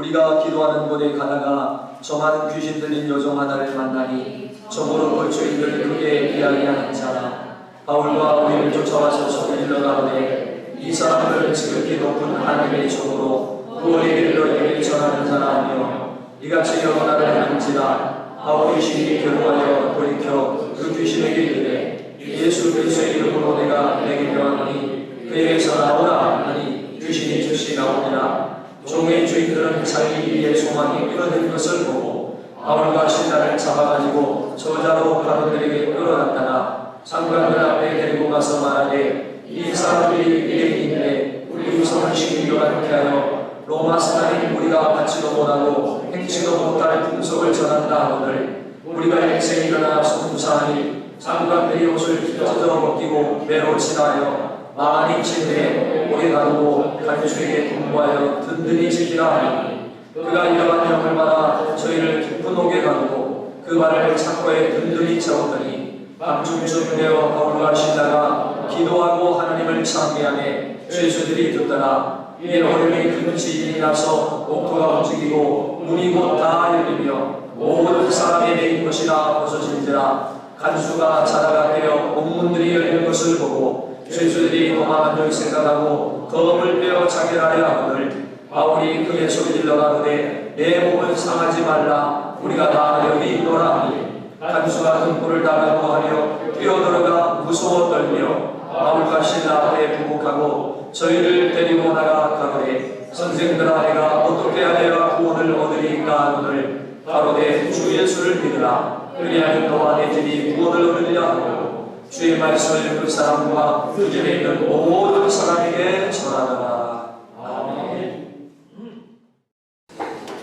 우리가 기도하는 곳에 가다가 저 많은 귀신 들린 여종 하나를 만나니 저무로 골조인들 크게 이야기하는 자라. 바울과 우리를 쫓아와서 소리질러 가로되 이 사람들은 지극히 높은 하나님의 종으로 구원의 길로 너희에게 전하는 자라 하며 이같이 여러 날을 하는지라. 바울 귀신이 결국하여 돌이켜 그 귀신에게 이르되 예수 그리스도의 이름으로 내가 내게 명하노니 그에게서 나오라 하니 귀신이 즉시 나오니라. 종의 주인들은 자기 일의 소망이 끊어진 것을 보고 바울과 신라를 잡아가지고 저자로 바로들에게 끌어갔다가 상관들 앞에 데리고 가서 말하되 이 사람들이 유대인인데 우리 우성을 시키려 않게 하여 로마 사람인 우리가 받지도 못하고 행치도 못할 풍속을 전한다 하거늘 우리가 일찍 일어나 송구사하니 상관들이 옷을 찢어 벗기고 매로 친하여 많이 친해 오래 가두고 간주에게 공부하여 든든히 지키라 하니 그가 이러한 영을 받아 저희를 깊은 옥에 가두고 그 발을 창고에 든든히 채웠더니 밤중쯤 되어 바울과 신라가 기도하고 하나님을 찬미하며 죄수들이 듣더라. 이에 얼음이 큰 지진이 나서 옥토가 움직이고 문이 곧 다 열리며 모든 사람이 매인 것이나 벗어진지라. 간수가 자다가 깨어 옥문들이 열리는 것을 보고 죄수들이 도망한 줄 생각하고 검을 빼어 자결하려 하거늘 바울이 크게 소리질러 가로되 내 몸을 상하지 말라. 우리가 다 여기 있노라 하니 간수가 등불을 달라고 하며 뛰어들어가 무서워 떨며 바울과 신라 앞에 부복하고 저희를 데리고 나가 가로되 선생들아 내가 어떻게 하여야 구원을 얻으리까 하거늘 가로되 주 예수를 믿으라. 그리하면 너와 내 집이 구원을 얻으리라 하고 주의 말씀을 그 사람과 그 집에 있는 모든 사람에게 전하더라. 아멘.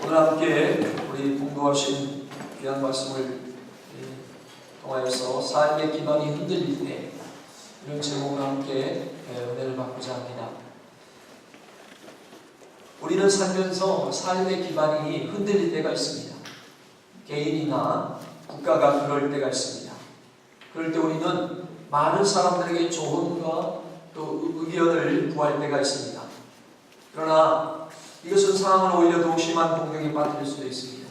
오늘 함께 우리 공부하신 귀한 말씀을 통하여서 삶의 기반이 흔들릴 때 이런 제목으로 함께 은혜를 받고자 합니다. 우리는 살면서 삶의 기반이 흔들릴 때가 있습니다. 개인이나 국가가 그럴 때가 있습니다. 그럴 때 우리는 많은 사람들에게 조언과 또 의견을 구할 때가 있습니다. 그러나 이것은 상황을 오히려 더 심한 공격에 빠뜨릴 수도 있습니다.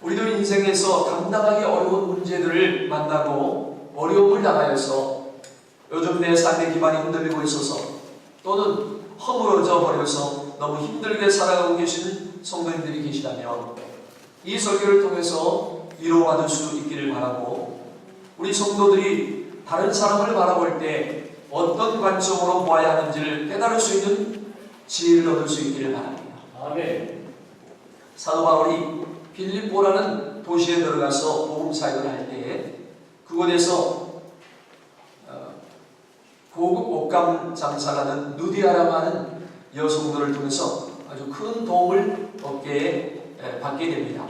우리도 인생에서 감당하기 어려운 문제들을 만나고 어려움을 당하여서 요즘 내 삶의 기반이 흔들리고 있어서 또는 허물어져 버려서 너무 힘들게 살아가고 계시는 성도님들이 계시다면 이 설교를 통해서 위로받을 수 있기를 바라고 우리 성도들이 다른 사람을 바라볼 때 어떤 관점으로 보아야 하는지를 깨달을 수 있는 지혜를 얻을 수 있기를 바랍니다. 아멘. 사도 바울이 빌립보라는 도시에 들어가서 복음 사역을 할 때 그곳에서 고급 옷감 장사라는 누디아라고 하는 여성들을 통해서 아주 큰 도움을 받게 됩니다.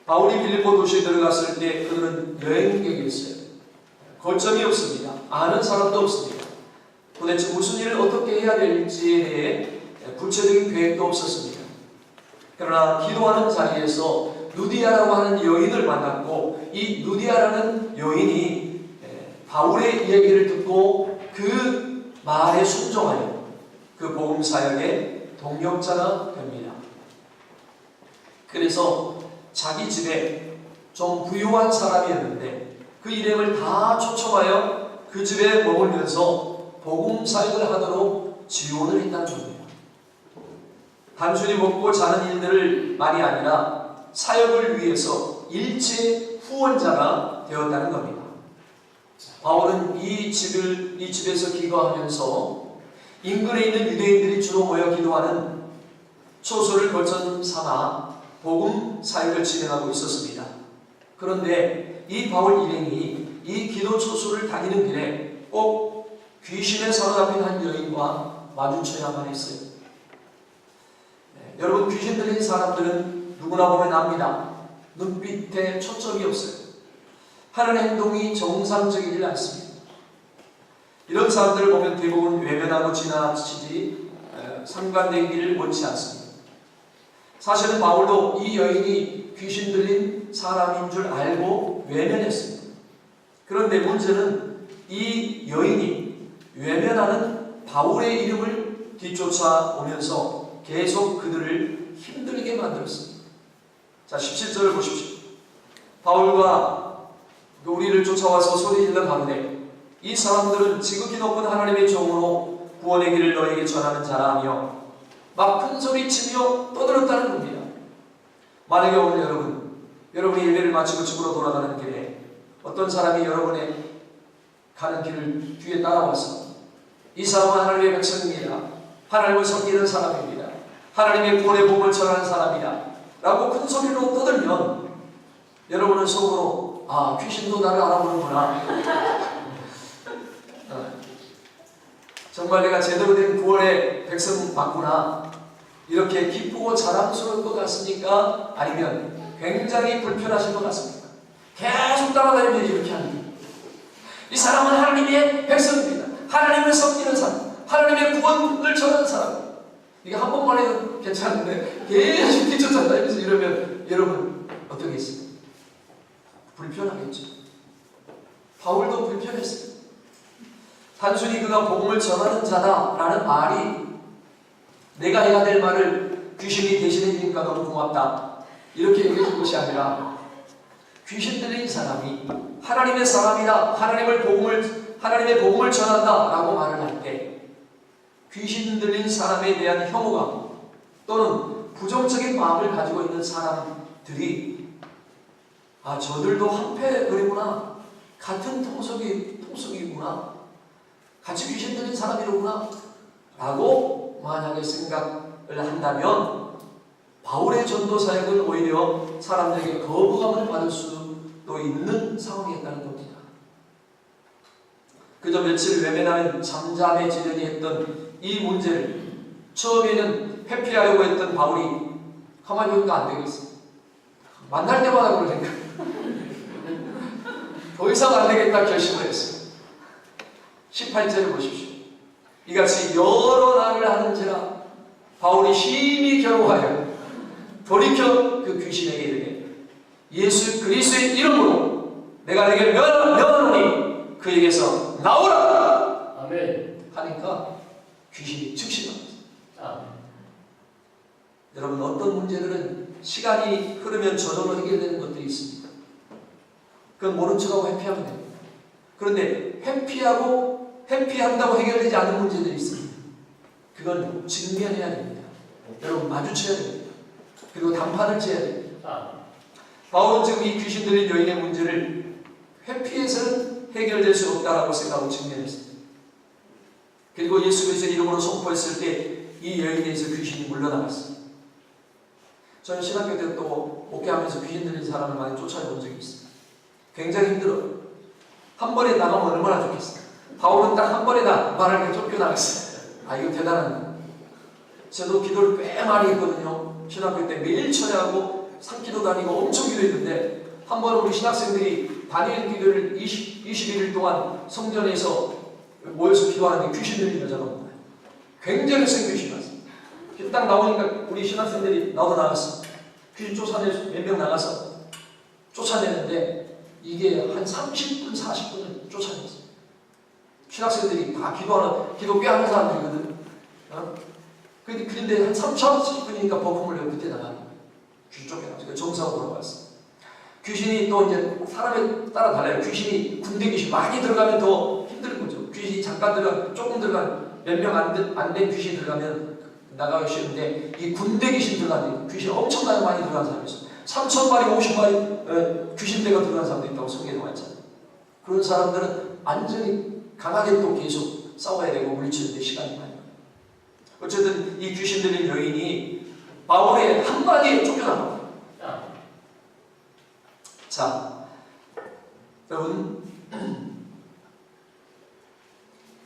바울이 빌립보 도시에 들어갔을 때 그들은 여행객이었어요. 거점이 없습니다. 아는 사람도 없습니다. 도대체 무슨 일을 어떻게 해야 될지에 대해 구체적인 계획도 없었습니다. 그러나 기도하는 자리에서 누디아라고 하는 여인을 만났고 이 누디아라는 여인이 바울의 이야기를 듣고 그 말에 순종하여 그 복음 사역의 동역자가 됩니다. 그래서 자기 집에 좀 부유한 사람이었는데 그 일행을 다 초청하여 그 집에 머물면서 복음 사역을 하도록 지원을 했다는 겁니다. 단순히 먹고 자는 일들만이 아니라 사역을 위해서 일체 후원자가 되었다는 겁니다. 바울은 이 집에서 기도하면서 인근에 있는 유대인들이 주로 모여 기도하는 초소를 거점 삼아 복음 사역을 진행하고 있었습니다. 그런데 이 바울 일행이 이 기도 초소를 다니는 길에 꼭 귀신에 사로잡힌 한 여인과 마주쳐야만 했어요. 여러분, 귀신 들린 사람들은 누구나 보면 압니다. 눈빛에 초점이 없어요. 하는 행동이 정상적이지 않습니다. 이런 사람들을 보면 대부분 외면하고 지나치지 상관되기를 원치 않습니다. 사실은 바울도 이 여인이 귀신 들린 사람인 줄 알고 외면했습니다. 그런데 문제는 이 여인이 외면하는 바울의 이름을 뒤쫓아오면서 계속 그들을 힘들게 만들었습니다. 자, 17절을 보십시오. 바울과 우리를 쫓아와서 소리질러 가는데 이 사람들은 지극히 높은 하나님의 종으로 구원의 길을 너에게 전하는 자라며 막 큰 소리치며 떠들었다는 겁니다. 만약에 오늘 여러분이 예배를 마치고 집으로 돌아가는 길에 어떤 사람이 여러분의 가는 길을 뒤에 따라와서 이 사람은 하나님의 백성입니다. 하나님을 섬기는 사람입니다. 하나님의 구원의 복음을 전하는 사람이다 라고 큰 소리로 떠들면 여러분은 속으로 귀신도 나를 알아보는구나. 정말 내가 제대로 된 구원의 백성 맞구나. 이렇게 기쁘고 자랑스러울 것 같습니까? 아니면 굉장히 불편하실 것 같습니까? 계속 따라다니면 이렇게 하는 거예요. 이 사람은 하나님의 백성입니다. 하나님을 섬기는 사람, 하나님의 구원을 전하는 사람. 이게 한 번만 해도 괜찮은데 계속 뒤쫓아다니면서 이러면 여러분 어떠겠어요? 불편하겠죠. 바울도 불편했어요. 단순히 그가 복음을 전하는 자다라는 말이 내가 해야 될 말을 귀신이 대신해 주니까 너무 고맙다 이렇게 얘기해 준 것이 아니라 귀신 들린 사람이 하나님의 사람이다, 하나님의 복음을 전한다 라고 말을 할 때 귀신 들린 사람에 대한 혐오감 또는 부정적인 마음을 가지고 있는 사람들이 저들도 한패거리구나, 같은 통속이구나, 같이 귀신 들린 사람이로구나 라고 만약에 생각을 한다면 바울의 전도 사역은 오히려 사람들에게 거부감을 받을 수도 있는 상황이었다는 겁니다. 그저 며칠 외면하면 잠잠해지려니 했던 이 문제를 처음에는 회피하려고 했던 바울이 가만히 보니까 안 되겠어. 만날 때마다 그러니까 더 이상 안 되겠다 결심을 했어요. 18절을 보십시오. 이같이 여러 날을 하는지라 바울이 심히 괴로워하여 돌이켜 그 귀신에게 이르되 예수 그리스도의 이름으로 내가 네게 명하노니 그에게서 나오라. 아멘. 하니까 귀신이 즉시 나왔어요. 여러분 어떤 문제들은 시간이 흐르면 저절로 해결되는 것들이 있습니다. 그건 모른 척하고 회피하면 됩니다. 그런데 회피한다고 해결되지 않은 문제들이 있습니다. 그건 직면해야 됩니다. 여러분 마주쳐야 됩니다. 그리고 담판을 지어야 됩니다. 바울은 지금 이 귀신 들린 여인의 문제를 회피해서는 해결될 수 없다라고 생각하고 직면했습니다. 그리고 예수 그리스도의 이름으로 선포했을 때 이 여인에서 귀신이 물러나갔습니다. 저는 신학교 때 또 목회하면서 귀신 들린 사람을 많이 쫓아본 적이 있습니다. 굉장히 힘들어요. 한 번에 나가면 얼마나 좋겠어요. 바울은 딱 한 번에 다 말을 쫓겨나갔어요. 이거 대단한 거예요. 저도 기도를 꽤 많이 했거든요. 신학교 때 매일 철야하고 산기도 다니고 엄청 기도했는데 한 번 우리 신학생들이 다니엘 기도를 21일 동안 성전에서 모여서 기도하는데 귀신 들린 여자가 온 거예요. 굉장히 센 귀신 왔어요. 딱 나오니까 우리 신학생들이 나도 나갔어. 귀신 쫓아내서 몇 명 나가서 쫓아내는데 이게 한 30분, 40분을 쫓아냈어요. 신학생들이 다 기도 꽤 하는 사람들이거든. 그런데 한 30분이니까 버품을 내고 그때 나가는 거예요. 귀신 쫓겨나서 정상으로 돌아왔어요. 귀신이 또 이제 사람에 따라 달라요. 귀신이 군대 귀신 많이 들어가면 더 힘든 거죠. 귀신이 잠깐 들어가면 조금 들어가면 몇 명 안 된 귀신이 들어가면 나가기 쉬운데 이 군대 귀신 들어가는 귀신 엄청나게 많이 들어간 사람이 있어요. 3,000마리, 50마리 귀신대가 들어간 사람도 있다고 성경에 나와 있잖아요. 그런 사람들은 완전히 강하게 또 계속 싸워야 되고 물리치는데 시간이 많이 걸려요. 어쨌든 이 귀신 들린 여인이 바울의 한마디에 쫓겨난 거예요. 자, 여러분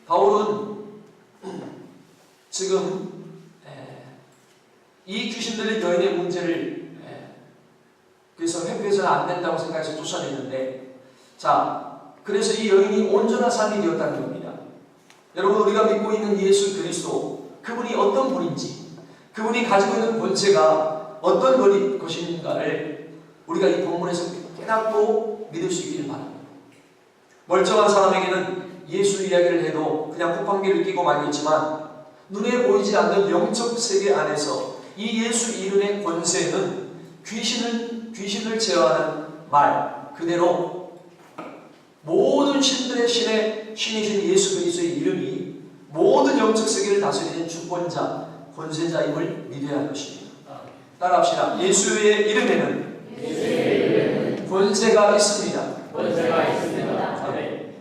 바울은 지금 이 귀신 들린 여인의 문제를 그래서 회피해서는 안 된다고 생각해서 쫓아냈는데, 자, 그래서 이 여인이 온전한 삶이 되었다는 겁니다. 여러분 우리가 믿고 있는 예수 그리스도 그분이 어떤 분인지, 그분이 가지고 있는 권세가 어떤 것인가를 우리가 이 본문에서 깨닫고 믿을 수 있기를 바랍니다. 멀쩡한 사람에게는 예수 이야기를 해도 그냥 콧방귀를 끼고 말겠지만 눈에 보이지 않는 영적 세계 안에서 이 예수 이름의 권세는 귀신을 제어하는 말 그대로 모든 신들의 신이신 예수 그리스도의 이름이 모든 영적 세계를 다스리는 주권자, 권세자임을 믿어야 할 것입니다. 따라합시다. 예수의 이름에는 권세가 있습니다.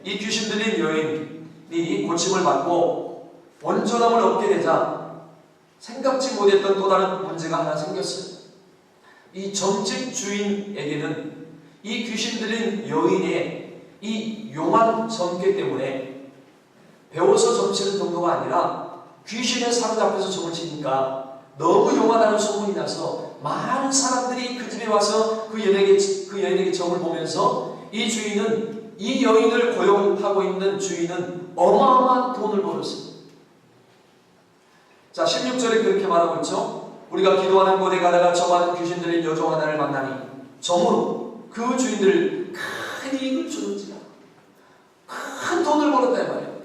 이 귀신 들린 여인이 고침을 받고 온전함을 얻게 되자 생각지 못했던 또 다른 문제가 하나 생겼어요. 이 점집 주인에게는 이 귀신 들린 여인의 이 용한 점괘 때문에 배워서 점치는 정도가 아니라 귀신에 사로잡혀서 점을 치니까 너무 용하다는 소문이 나서 많은 사람들이 그 집에 와서 그 여인에게 점을 보면서 이 주인은 이 여인을 고용하고 있는 주인은 어마어마한 돈을 벌었습니다. 자, 16절에 그렇게 말하고 있죠. 우리가 기도하는 곳에 가다가 점하는 귀신 들린 여종 하나를 만나니 점으로 그 주인들 큰 이익을 주는지라. 큰 돈을 벌었다 이 말이에요.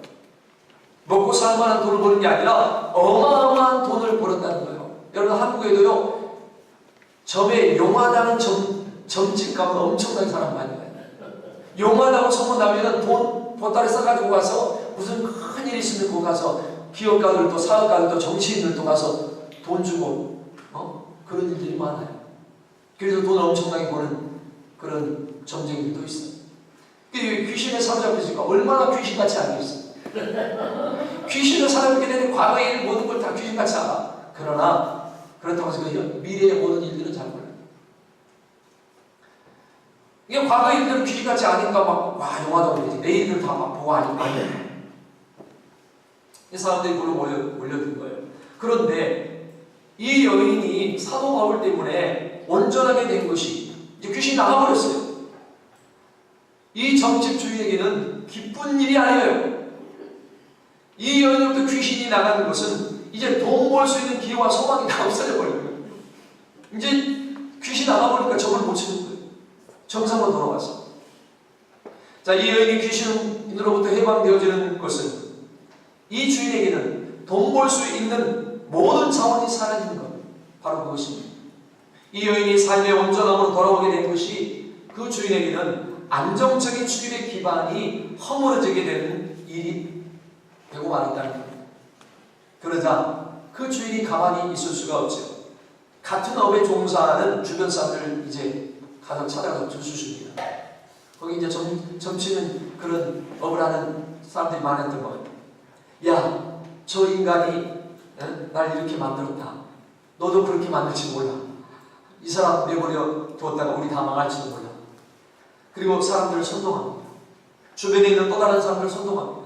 먹고 살만한 돈을 버는 게 아니라 어마어마한 돈을 벌었다는 거예요. 여러분 한국에도요 점에 용하다는 점집값은 엄청난 사람 많이 가요. 용하다고 소문나면 돈 보따리 싸가지고 가서 무슨 큰 일 있으면 거기 가서 기업가들도 사업가들도 정치인들도 가서 돈 주고 그런 일들이 많아요. 그래서 돈을 엄청나게 버는 그런 점쟁이들도 있어요. 귀신에 사로잡히니까 얼마나 귀신같이 알겠어요. 귀신을 사람에게 되는 과거의 일 모든 걸 다 귀신같이 알아. 그러나 그렇다고 해서 미래의 모든 일들은 잘 몰라요. 이게 과거의 일들은 귀신같이 아니까 와 용하다고 그러지. 내 일을 다 막 보고 아니까 이 사람들이 물어 몰려든 거예요. 그런데 이 여인이 사도 바울 때문에 온전하게 된 것이 이제 귀신이 나가버렸어요. 이 점집 주인에게는 기쁜 일이 아니에요. 이 여인으로부터 귀신이 나가는 것은 이제 돈 벌 수 있는 기회와 소망이 다 없어져 버린 거예요. 이제 귀신이 나가버리니까 점을 못 치는 거예요. 정상으로 돌아가서. 자, 이 여인이 귀신으로부터 해방되어지는 것은 이 주인에게는 돈 벌 수 있는 모든 자원이 사라지는 것. 바로 그것입니다. 이 여인이 삶의 온전함으로 돌아오게 된 것이 그 주인에게는 안정적인 수입의 기반이 허물어지게 되는 일이 되고 말았다는 겁니다. 그러자 그 주인이 가만히 있을 수가 없죠. 같은 업에 종사하는 주변 사람들을 이제 가서 찾아가서 들쑤십니다. 거기 이제 점치는 그런 업을 하는 사람들이 많았던 거예요. 야, 저 인간이 날 이렇게 만들었다. 너도 그렇게 만들지 몰라. 이 사람 내버려 두었다가 우리 다 망할지도 몰라. 그리고 사람들을 선동합니다. 주변에 있는 또 다른 사람들을 선동합니다.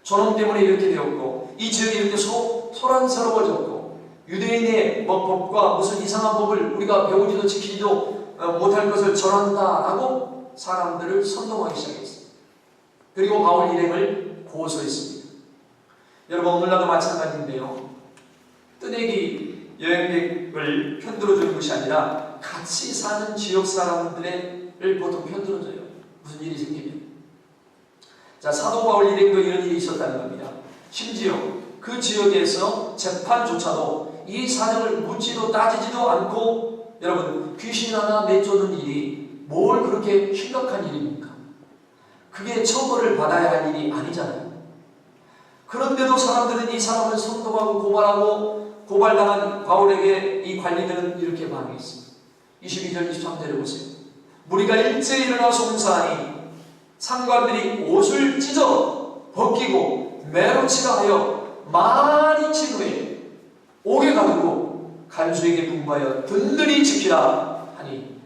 저놈 때문에 이렇게 되었고 이 지역이 이렇게 소란스러워졌고 유대인의 법과 무슨 이상한 법을 우리가 배우지도 지키지도 못할 것을 전한다라고 사람들을 선동하기 시작했습니다. 그리고 바울 일행을 고소했습니다. 여러분 오늘날도 마찬가지인데요. 뜨내기 여행객을 편들어주는 것이 아니라 같이 사는 지역 사람들을 보통 편들어줘요. 무슨 일이 생기면. 자, 사도 바울 일행도 이런 일이 있었다는 겁니다. 심지어 그 지역에서 재판조차도 이 사정을 묻지도 따지지도 않고 여러분 귀신 하나 내쫓는 일이 뭘 그렇게 심각한 일입니까? 그게 처벌을 받아야 할 일이 아니잖아요. 그런데도 사람들은 이 사람을 선동하고 고발하고 고발당한 바울에게 이 관리들은 이렇게 반응했습니다. 22절 23절을 보세요. 무리가 일제히 일어나 송사하니 상관들이 옷을 찢어 벗기고 매로치라 하여 많이 친 후에 옥에 가두고 간수에게 분부하여 든든히 지키라 하니.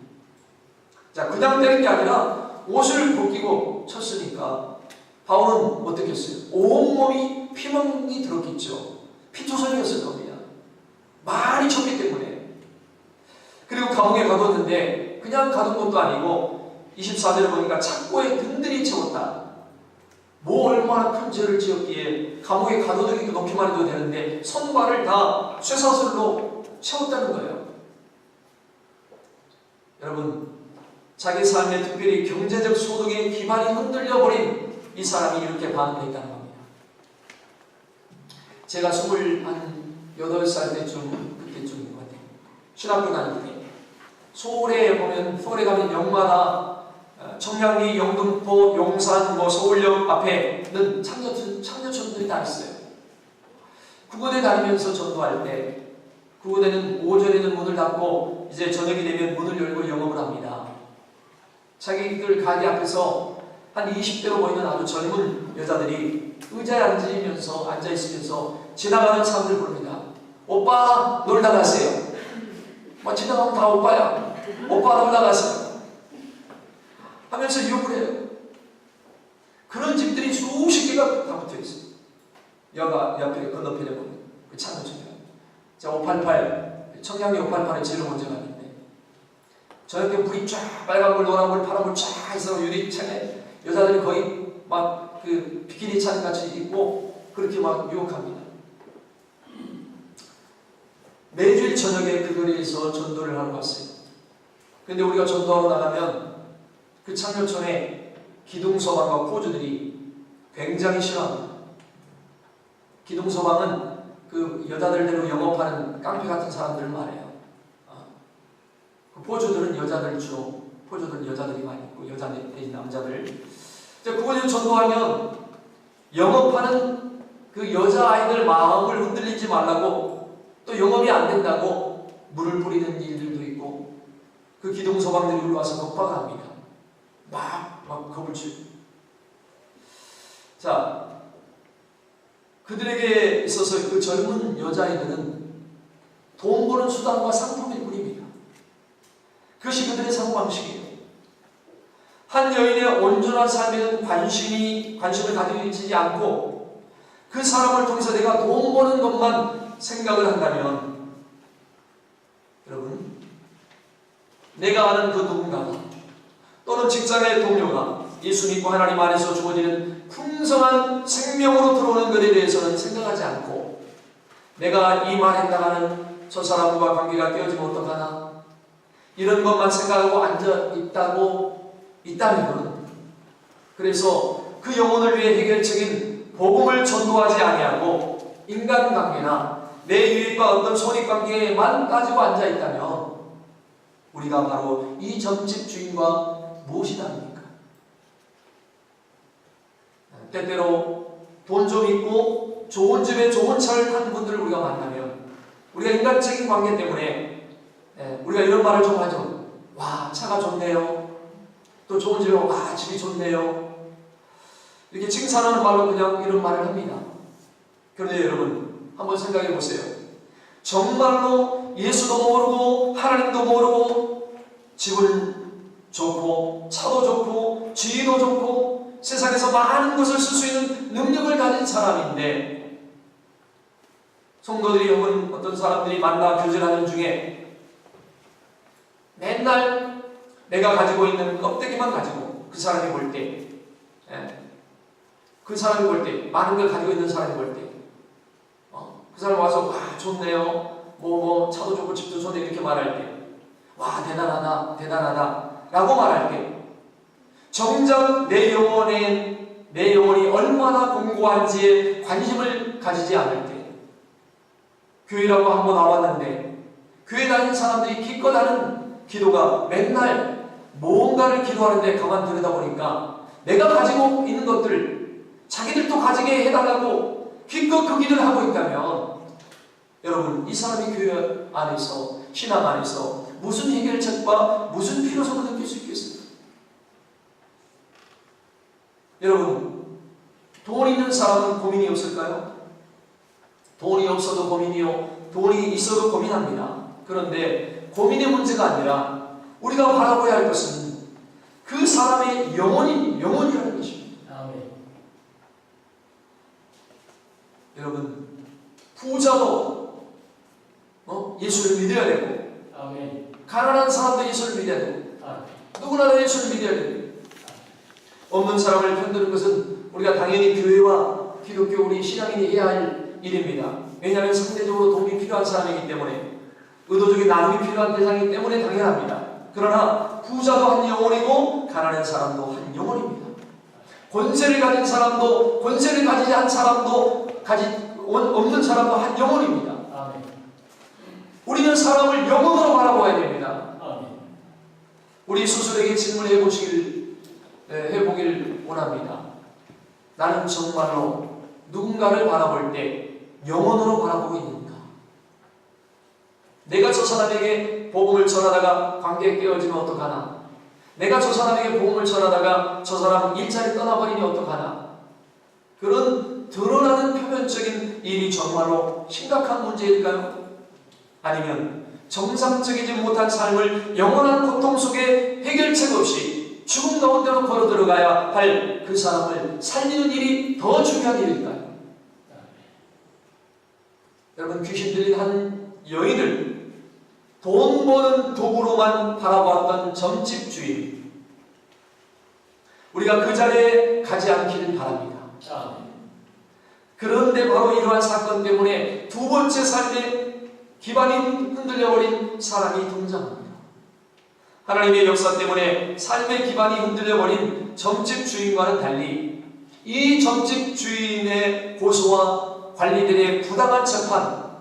자, 그냥 되는 게 아니라 옷을 벗기고 쳤으니까 바울은 어떻게 했어요? 온몸이 피멍이 들었겠죠. 피투성이었을 겁니다. 많이 쳤기 때문에. 그리고 감옥에 가뒀는데 그냥 가둔 것도 아니고 24절을 보니까 착고에 든든히 채웠다. 뭐 얼마나 큰 죄를 지었기에 감옥에 가둬두기도 놓기만 해도 되는데 손발을 다 쇠사슬로 채웠다는 거예요. 여러분, 자기 삶의 특별히 경제적 소득의 기반이 흔들려버린 이 사람이 이렇게 반응했다는 겁니다. 제가 28살 때쯤 그때쯤인 것 같아요. 신학교 다닐 때 서울에 보면 서울에 가면 역마다 청량리, 영등포, 용산, 서울역 앞에는 참여촌들이 다 있어요. 그곳에 다니면서 전도할 때 그곳에는 오전에는 문을 닫고 이제 저녁이 되면 문을 열고 영업을 합니다. 자기들 가게 앞에서 한 20대로 보이는 아주 젊은 여자들이 의자에 앉아있으면서 지나가는 사람들 부릅니다. 오빠 놀다 가세요. 막 지나가면 다 오빠야. 오빠 놀다 가세요. 하면서 유혹을 해요. 그런 집들이 수십 개가 다 붙어 있어요. 옆에 건너편에 보면 그 참여촌이요. 자, 588 청량리 588에 제일 먼저 갔는데 저녁에 불이 쫙 빨간불, 노란불, 파란불 쫙 해서 유리창에 여자들이 거의 막 그 비키니 차림 같이 입고 그렇게 막 유혹합니다. 매주일 저녁에 그 거리에서 전도를 하러 갔어요. 근데 우리가 전도하러 나가면 그 참여촌에 기둥서방과 포주들이 굉장히 싫어합니다. 기둥서방은 그 여자들대로 영업하는 깡패 같은 사람들을 말해요. 그 포주들은 여자들 주로, 포주들은 여자들이 많이 있고 여자 대신 남자들. 그곳에 전도하면 영업하는 그 여자아이들 마음을 흔들리지 말라고 또 영업이 안 된다고 물을 뿌리는 일들도 있고 그 기둥서방들이 올라와서 겁박을 합니다. 막 겁을 주고. 자, 그들에게 있어서 그 젊은 여자아이들은 돈 버는 수단과 상품일 뿐입니다. 그것이 그들의 사고방식이에요. 한 여인의 온전한 삶에는 관심을 가지지 않고 그 사람을 통해서 내가 돈 버는 것만 생각을 한다면 여러분, 내가 아는 그 누군가가 또는 직장의 동료가 예수 믿고 하나님 안에서 주어지는 풍성한 생명으로 들어오는 것에 대해서는 생각하지 않고 내가 이 말했다가는 저 사람과 관계가 깨어지면 어떡하나 이런 것만 생각하고 있다면 그래서 그 영혼을 위해 해결책인 복음을 전도하지 아니하고 인간관계나 내 유익과 어떤 손익관계에만 따지고 앉아있다면 우리가 바로 이 점집 주인과 무엇이 다릅니까? 때때로 돈 좀 있고 좋은 집에 좋은 차를 타는 분들을 우리가 만나면 우리가 인간적인 관계 때문에 우리가 이런 말을 좀 하죠. 와, 차가 좋네요. 또 좋은 집에 와, 집이 좋네요. 이렇게 칭찬하는 말로 그냥 이런 말을 합니다. 그런데 여러분 한번 생각해 보세요. 정말로 예수도 모르고 하나님도 모르고 집은 좋고 차도 좋고 지위도 좋고 세상에서 많은 것을 쓸 수 있는 능력을 가진 사람인데 성도들이 혹은 어떤 사람들이 만나 교제하는 중에 맨날 내가 가지고 있는 껍데기만 가지고 그 사람이 볼 때, 그 사람이 볼 때, 많은 걸 가지고 있는 사람이 볼 때, 그 사람 와서 와 좋네요, 차도 좋고 집도 좋네 이렇게 말할 때, 와 대단하다 라고 말할 때, 정작 내 영혼이 얼마나 공고한지에 관심을 가지지 않을 때, 교회라고 한번 와봤는데 교회 다니는 사람들이 기껏 하는 기도가 맨날 뭔가를 기도하는데 가만 들여다보니까 내가 가지고 있는 것들 자기들도 가지게 해달라고 기껏 그 기도를 하고 있다면 여러분 이 사람이 교회 안에서 신앙 안에서 무슨 해결책과 무슨 필요성을 느낄 수 있겠어요? 여러분 돈 있는 사람은 고민이 없을까요? 돈이 없어도 고민이요, 돈이 있어도 고민합니다. 그런데 고민의 문제가 아니라 우리가 바라봐야 할 것은 그 사람의 영혼이라는 것입니다. 아멘. 여러분 부자도 예수를 믿어야 되고, 아멘. 가난한 사람도 예수를 믿어야 되고, 아멘. 누구나 예수를 믿어야 되고, 없는 사람을 편드는 것은 우리가 당연히 교회와 기독교 우리 신앙인이 해야 할 일입니다. 왜냐하면 상대적으로 도움이 필요한 사람이기 때문에, 의도적인 나눔이 필요한 대상이기 때문에 당연합니다. 그러나 부자도 한 영혼이고 가난한 사람도 한 영혼입니다. 권세를 가진 사람도 권세를 가지지 않은 사람도 없는 사람도 한 영혼입니다. 아멘. 우리는 사람을 영혼으로 바라봐야 됩니다. 우리 스스로에게 질문해 보길 원합니다. 나는 정말로 누군가를 바라볼 때 영혼으로 바라보고 있는가? 내가 저 사람에게 복음을 전하다가 관계에 깨어지면 어떡하나? 내가 저 사람에게 복음을 전하다가 저 사람 일자리 떠나버리니 어떡하나? 그런 드러나는 표면적인 일이 정말로 심각한 문제일까요? 아니면 정상적이지 못한 삶을 영원한 고통 속에 해결책 없이 죽음 가운데로 걸어 들어가야 할 그 사람을 살리는 일이 더 중요한 일일까요? 여러분, 귀신 들린 한 여인을 돈 버는 도구로만 바라보았던 점집 주인, 우리가 그 자리에 가지 않기를 바랍니다. 그런데 바로 이러한 사건 때문에 두 번째 삶의 기반이 흔들려버린 사람이 등장합니다. 하나님의 역사 때문에 삶의 기반이 흔들려버린 점집 주인과는 달리 이 점집 주인의 고소와 관리들의 부당한 재판,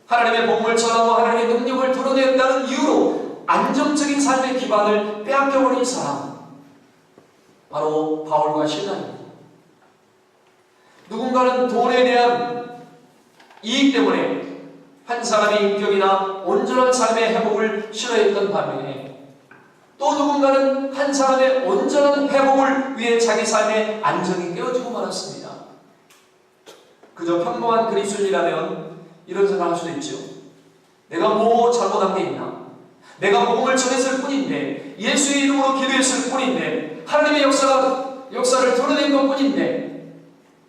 하나님의 복음을 전하고 하나님의 능력을 드러냈다는 이유로 안정적인 삶의 기반을 빼앗겨버린 사람, 바로 바울과 실라입니다. 누군가는 돈에 대한 이익 때문에 한 사람의 인격이나 온전한 삶의 회복을 싫어했던 반면에 또 누군가는 한 사람의 온전한 회복을 위해 자기 삶의 안정이 깨어지고 말았습니다. 그저 평범한 그리스도인이라면 이런 생각을 할 수도 있죠. 내가 뭐 잘못한 게 있나? 내가 복음을 전했을 뿐인데, 예수의 이름으로 기도했을 뿐인데, 하나님의 역사를 드러낸 것 뿐인데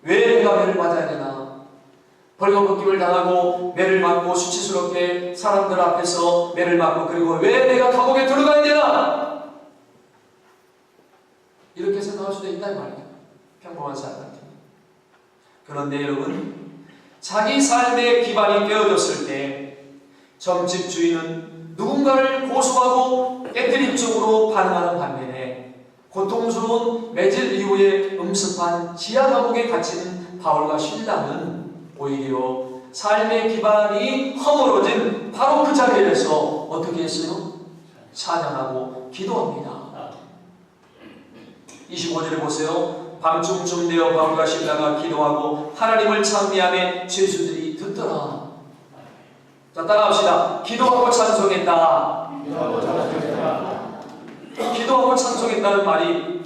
왜 내가 매를 맞아야 되나? 벌거벗김을 당하고 매를 맞고 수치스럽게 사람들 앞에서 매를 맞고, 그리고 왜 내가 감옥에 들어가야 되나? 이렇게 생각할 수도 있다 이 말이에요. 평범한 사람 같은. 그런데 여러분, 자기 삶의 기반이 깨어졌을 때 점집 주인은 누군가를 고소하고 깨뜨린 쪽으로 반응하는 반면에 고통스러운 매질 이후에 음습한 지하 감옥에 갇힌 바울과 실라는 오히려 삶의 기반이 허물어진 바로 그 자리에서 어떻게 했어요? 찬양하고 기도합니다. 25절에 보세요. 밤중쯤 되어 바울과 실라가 기도하고 하나님을 찬미하며 죄수들이 듣더라. 자, 따라합시다. 기도하고 찬송했다. 기도하고 찬송했다는 말이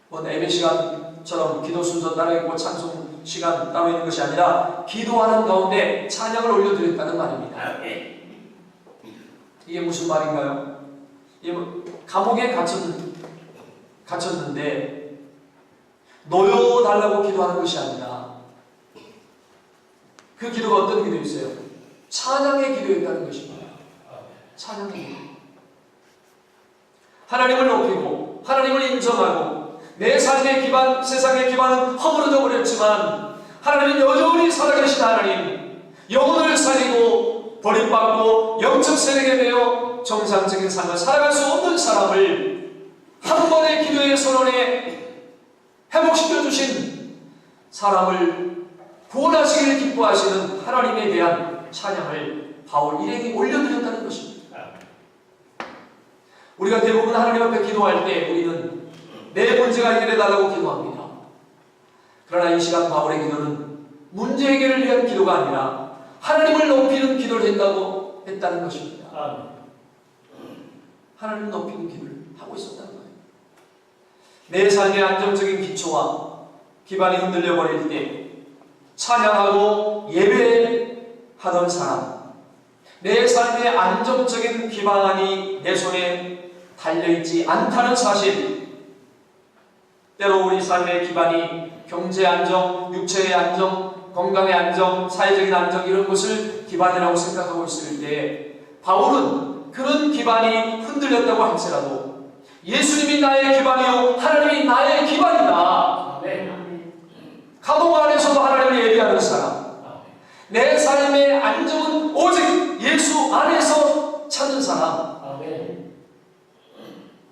뭐 예배 시간처럼 기도 순서 따로 있고 찬송 시간 따로 있는 것이 아니라 기도하는 가운데 찬양을 올려드렸다는 말입니다. 이게 무슨 말인가요? 감옥에 갇혔는데 놓여달라고 기도하는 것이 아니라 그 기도가 어떤 기도였어요? 찬양의 기도였다는 것입니다. 찬양의 기도. 하나님을 높이고 하나님을 인정하고 내 삶의 기반, 세상의 기반은 허물어져 버렸지만 하나님은 여전히 살아계신 하나님, 영혼을 살리고 버림받고 영적 세력에 매여 정상적인 삶을 살아갈 수 없는 사람을 한 번의 기도의 선언에 회복시켜 주신 사람을 구원하시기를 기뻐하시는 하나님에 대한 찬양을 바울 일행이 올려드렸다는 것입니다. 우리가 대부분 하나님 앞에 기도할 때 우리는 내 문제가 해결해달라고 기도합니다. 그러나 이 시간 바울의 기도는 문제 해결을 위한 기도가 아니라 하나님을 높이는 기도를 했다는 것입니다. 하나님을 높이는 기도를 하고 있었다는 거예요. 내 삶의 안정적인 기초와 기반이 흔들려 버릴 때 찬양하고 예배하던 사람, 내 삶의 안정적인 기반이 내 손에 달려있지 않다는 사실, 때로 우리 삶의 기반이 경제 안정, 육체의 안정, 건강의 안정, 사회적인 안정 이런 것을 기반이라고 생각하고 있을 때 바울은 그런 기반이 흔들렸다고 할지라도 예수님이 나의 기반이요 하나님이 나의 기반이다. 감옥 안에서도 하나님을 예배하는 사람, 내 삶의 안정은 오직 예수 안에서 찾는 사람,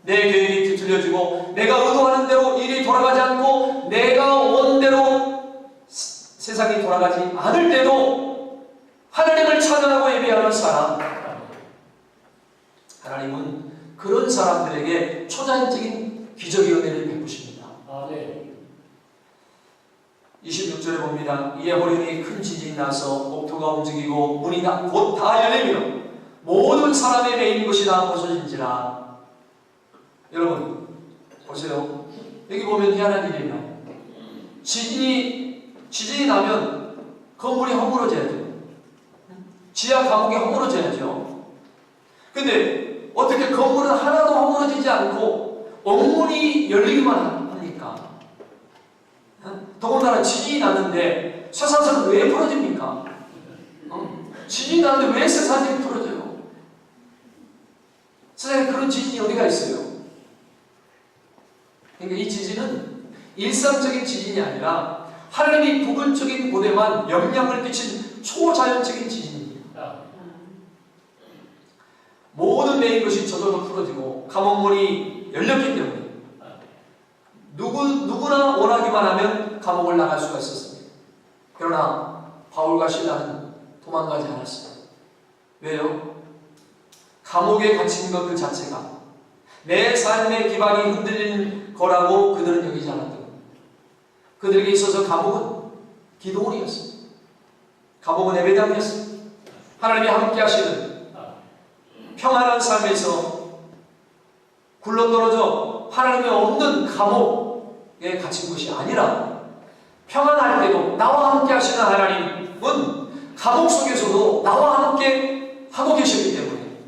내 계획이 뒤틀려지고 내가 의도하는 대로 일이 돌아가지 않고 내가 원대로 세상이 돌아가지 않을 때도 하나님을 찬양하고 예배하는 사람, 하나님은 그런 사람들에게 초자연적인 기적의 은혜를 베푸십니다. 26절에 봅니다. 이에 호련히 큰 지진이 나서 옥토가 움직이고 문이 곧 다 열리며 모든 사람의 매인 것이 다 벗어진지라. 여러분 보세요. 여기 보면 희한한 일이 나요. 지진이 나면 건물이 허물어져야죠. 지하 감옥이 허물어져야죠. 근데 어떻게 건물은 하나도 허물어지지 않고 옥문이 열리기만 합니까? 더군다나 지진이 났는데 쇠사슬은 왜 풀어집니까? 지진이 났는데 왜 쇠사슬이 풀어져요? 세상에 그런 지진이 어디가 있어요? 그러니까 이 지진은 일상적인 지진이 아니라 하나님이 부분적인 곳에만 영향을 끼친 초자연적인 지진입니다. 모든 매인 것이 저절로 풀어지고 감옥문이 열렸기 때문에 누구나 원하기만 하면 감옥을 나갈 수가 있었습니다. 그러나 바울과 실라는 도망가지 않았습니다. 왜요? 감옥에 갇힌 것 그 자체가 내 삶의 기반이 흔들리는 거라고 그들은 여기지 않았던 겁니다. 그들에게 있어서 감옥은 기도원이었습니다. 감옥은 예배당이었습니다. 하나님이 함께 하시는 평안한 삶에서 굴러떨어져 하나님이 없는 감옥에 갇힌 것이 아니라 평안할 때도 나와 함께 하시는 하나님은 감옥 속에서도 나와 함께 하고 계시기 때문에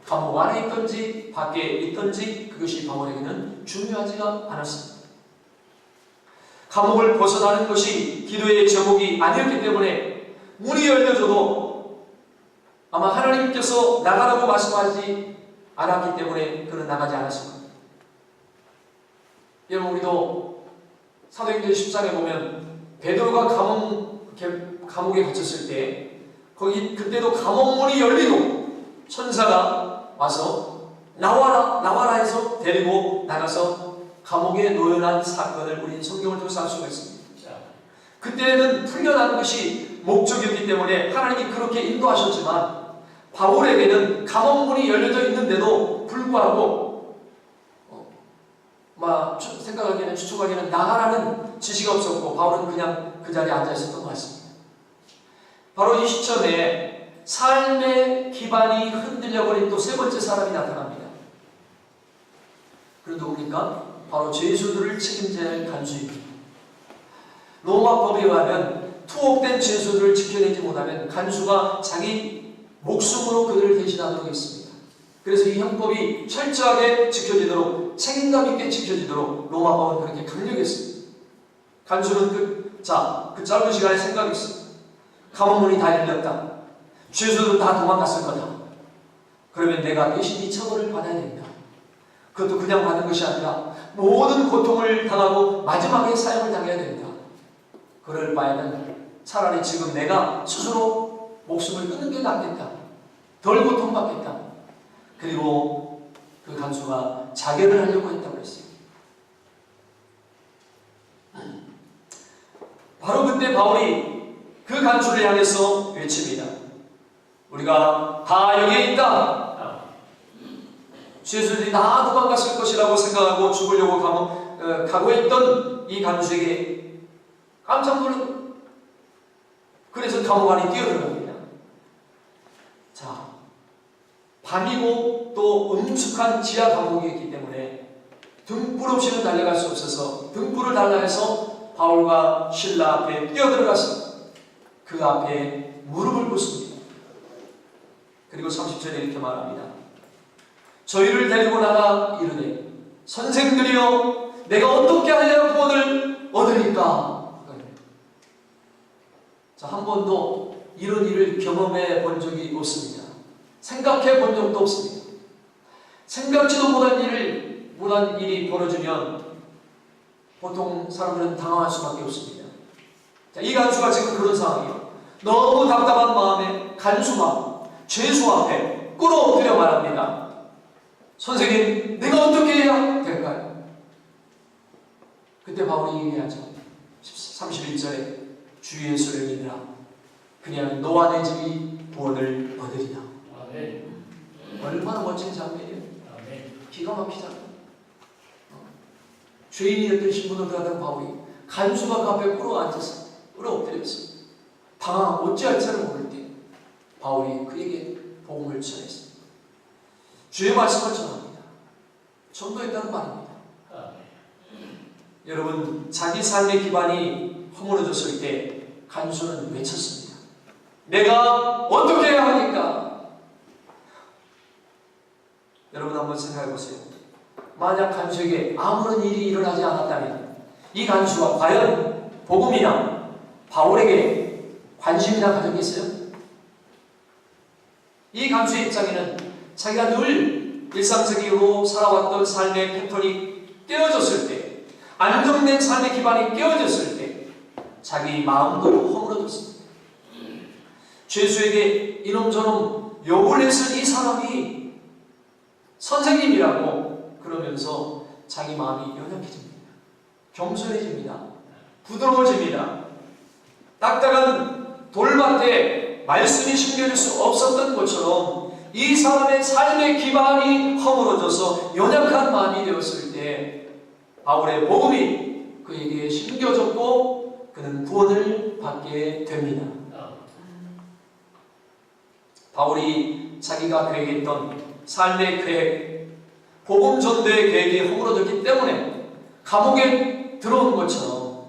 감옥 안에 있든지 밖에 있든지 그것이 바울에게는 중요하지가 않았습니다. 감옥을 벗어나는 것이 기도의 제목이 아니었기 때문에 문이 열려져도 아마 하나님께서 나가라고 말씀하지 않았기 때문에 그는 나가지 않았을 겁니다. 여러분 우리도 사도행전 10장에 보면 베드로가 감옥에 갇혔을 때 그때도 감옥문이 열리고 천사가 와서 나와라 해서 데리고 나가서 감옥에 노연한 사건을 우리는 성경을 통해서 알 수가 있습니다. 그때는 풀려난 것이 목적이었기 때문에 하나님이 그렇게 인도하셨지만 바울에게는 감옥문이 열려져 있는데도 불구하고 생각하기에는 추측하기에는 나가라는 지시가 없었고 바울은 그냥 그 자리에 앉아 있었던 것 같습니다. 바로 이 시점에 삶의 기반이 흔들려버린 또 세 번째 사람이 나타납니다. 그런데 누굽니까? 바로 죄수들을 책임져야 할 간수입니다. 로마법에 의하면 투옥된 죄수들을 지켜내지 못하면 간수가 자기 목숨으로 그들을 대신하도록 했습니다. 그래서 이 형법이 철저하게 지켜지도록 책임감 있게 지켜지도록 로마법은 그렇게 강력했습니다. 간수는 그 짧은 시간에 생각이 있습니다. 감옥문이 다 열렸다. 죄수들은 다 도망갔을 거다. 그러면 내가 대신 이 처벌을 받아야 된다. 그것도 그냥 받는 것이 아니라 모든 고통을 당하고 마지막에 사형을 당해야 된다. 그럴 바에는 차라리 지금 내가 스스로 목숨을 끊는 게 낫겠다. 덜 고통받겠다. 그리고 그 간수가 자결을 하려고 했다고 했어요. 바로 그때 바울이 그 간수를 향해서 외칩니다. 우리가 다 여기에 있다. 죄수들이 다 도망갔을 것이라고 생각하고 죽으려고 각오했던 이 간수에게 깜짝 놀란, 그래서 감옥 안에 뛰어들어갑니다. 밤이고 또 음숙한 지하 감옥이었기 때문에 등불 없이는 달려갈 수 없어서 등불을 달라 해서 바울과 실라 앞에 뛰어들어가서 그 앞에 무릎을 꿇습니다. 그리고 30절에 이렇게 말합니다. 저희를 데리고 나가 이르되 선생들이여 내가 어떻게 하여야 구원을 얻으리까? 한 번도 이런 일을 경험해 본 적이 없습니다. 생각해 본 적도 없습니다. 생각지도 못한 일이 벌어지면 보통 사람들은 당황할 수밖에 없습니다. 이 간수가 지금 그런 상황이에요. 너무 답답한 마음에 간수가 죄수 앞에 꿇어엎드려 말합니다. 선생님, 내가 어떻게 해야 될까요? 그때 바울이 얘기하죠. 31절에 주 예수를 믿으라. 그냥 너와 내 집이 구원을 얻으리라. 얼마나 멋진 장면이에요. 기가 막히잖아요. 죄인이었던 신분으로 들어가던 바울이 간수가 그 앞에 꿇어 앉아서 엎드렸어요. 당황하고 어찌할 줄을 모를 때 바울이 그에게 복음을 전했습니다. 주의 말씀을 전합니다. 전도했다는 말입니다. 여러분, 자기 삶의 기반이 허물어졌을 때 간수는 외쳤습니다. 내가 어떻게 해야 합니까? 여러분 한번 생각해 보세요. 만약 간수에게 아무런 일이 일어나지 않았다면 이 간수가 과연 복음이나 바울에게 관심이나 가졌겠어요? 이 간수의 입장에는 자기가 늘 일상적으로 살아왔던 삶의 패턴이 깨어졌을 때, 안정된 삶의 기반이 깨어졌을 때 자기 마음도 허물어졌습니다. 죄수에게 이놈저놈 욕을 했을 이 사람이 선생님이라고 그러면서 자기 마음이 연약해집니다. 겸손해집니다. 부드러워집니다. 딱딱한 돌밭에 말씀이 심겨질 수 없었던 것처럼 이 사람의 삶의 기반이 허물어져서 연약한 마음이 되었을 때 바울의 복음이 그에게 심겨졌고 그는 구원을 받게 됩니다. 바울이 자기가 계획했던 삶의 계획, 복음 전도의 계획이 허물어졌기 때문에 감옥에 들어온 것처럼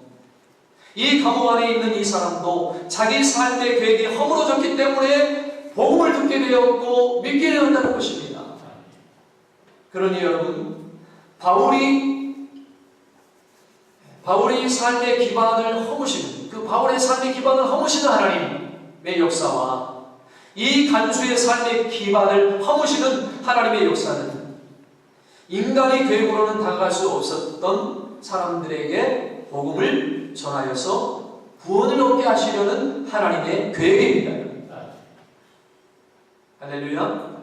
이 감옥 안에 있는 이 사람도 자기 삶의 계획이 허물어졌기 때문에 복음을 듣게 되었고 믿게 되었다는 것입니다. 그러니 여러분, 바울이 삶의 기반을 허무시는, 그 바울의 삶의 기반을 허무시는 하나님의 역사와 이 간수의 삶의 기반을 허무시는 하나님의 역사는 인간의 계획으로는 다가갈 수 없었던 사람들에게 복음을 전하여서 구원을 얻게 하시려는 하나님의 계획입니다. 할렐루야.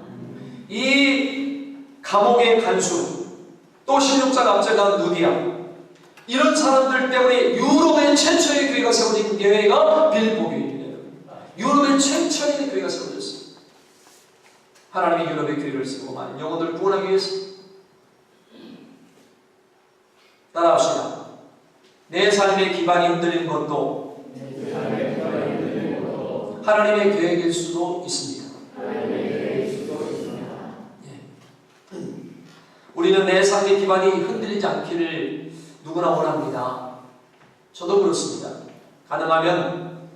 이 감옥의 간수, 또 16장 앞에 나온 누디아, 이런 사람들 때문에 유럽의 최초의 교회가 세워진 그 교회가 빌보교입니다. 유럽의 최초의 교회가 세워졌습니다. 하나님이 유럽의 교회를 세우고 많은 영혼들을 구원하기 위해서. 따라합시다. 내 삶의 기반이 흔들린 것도 하나님의 계획일 수도 있습니다. 우리는 내 삶의 기반이 흔들리지 않기를 누구나 원합니다. 저도 그렇습니다. 가능하면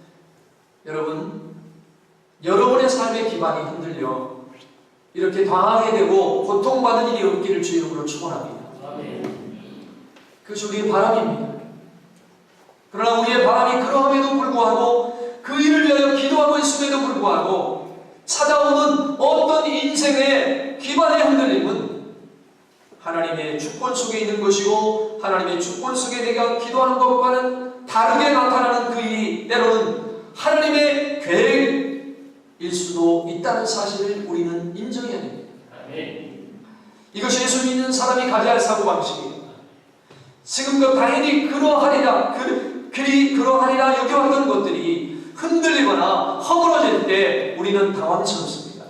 여러분의 삶의 기반이 흔들려 이렇게 당하게 되고 고통받는 일이 없기를 주의 이름으로 축원합니다. 그것이 우리의 바람입니다. 그러나 우리의 바람이 그러함에도 불구하고 그 일을 위하여 기도하고 있음에도 불구하고 찾아오는 어떤 인생의 기반의 흔들림은 하나님의 주권 속에 있는 것이고 하나님의 주권 속에 내가 기도하는 것과는 다르게 나타나는 그 일이 때로는 하나님의 계획일 수도 있다는 사실을 우리는 인정해야 됩니다. 이것이 예수 믿는 사람이 가져야 할 사고방식이에요. 지금껏 당연히 그러하리라 여겨왔던 것들이 흔들리거나 허물어질 때 우리는 당황스럽습니다.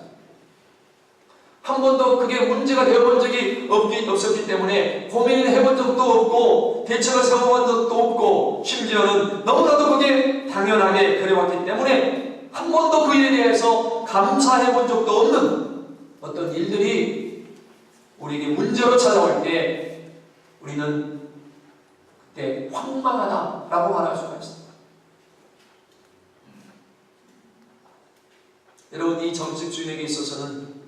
한 번도 그게 문제가 되어본 적이 없었기 때문에 고민을 해본 적도 없고 대책을 세워본 적도 없고 심지어는 너무나도 그게 당연하게 그래왔기 때문에 한 번도 그 일에 대해서 감사해본 적도 없는 어떤 일들이 우리에게 문제로 찾아올 때 우리는 그때 황망하다라고 말할 수가 있습니다. 여러분, 이 정식 주인에게 있어서는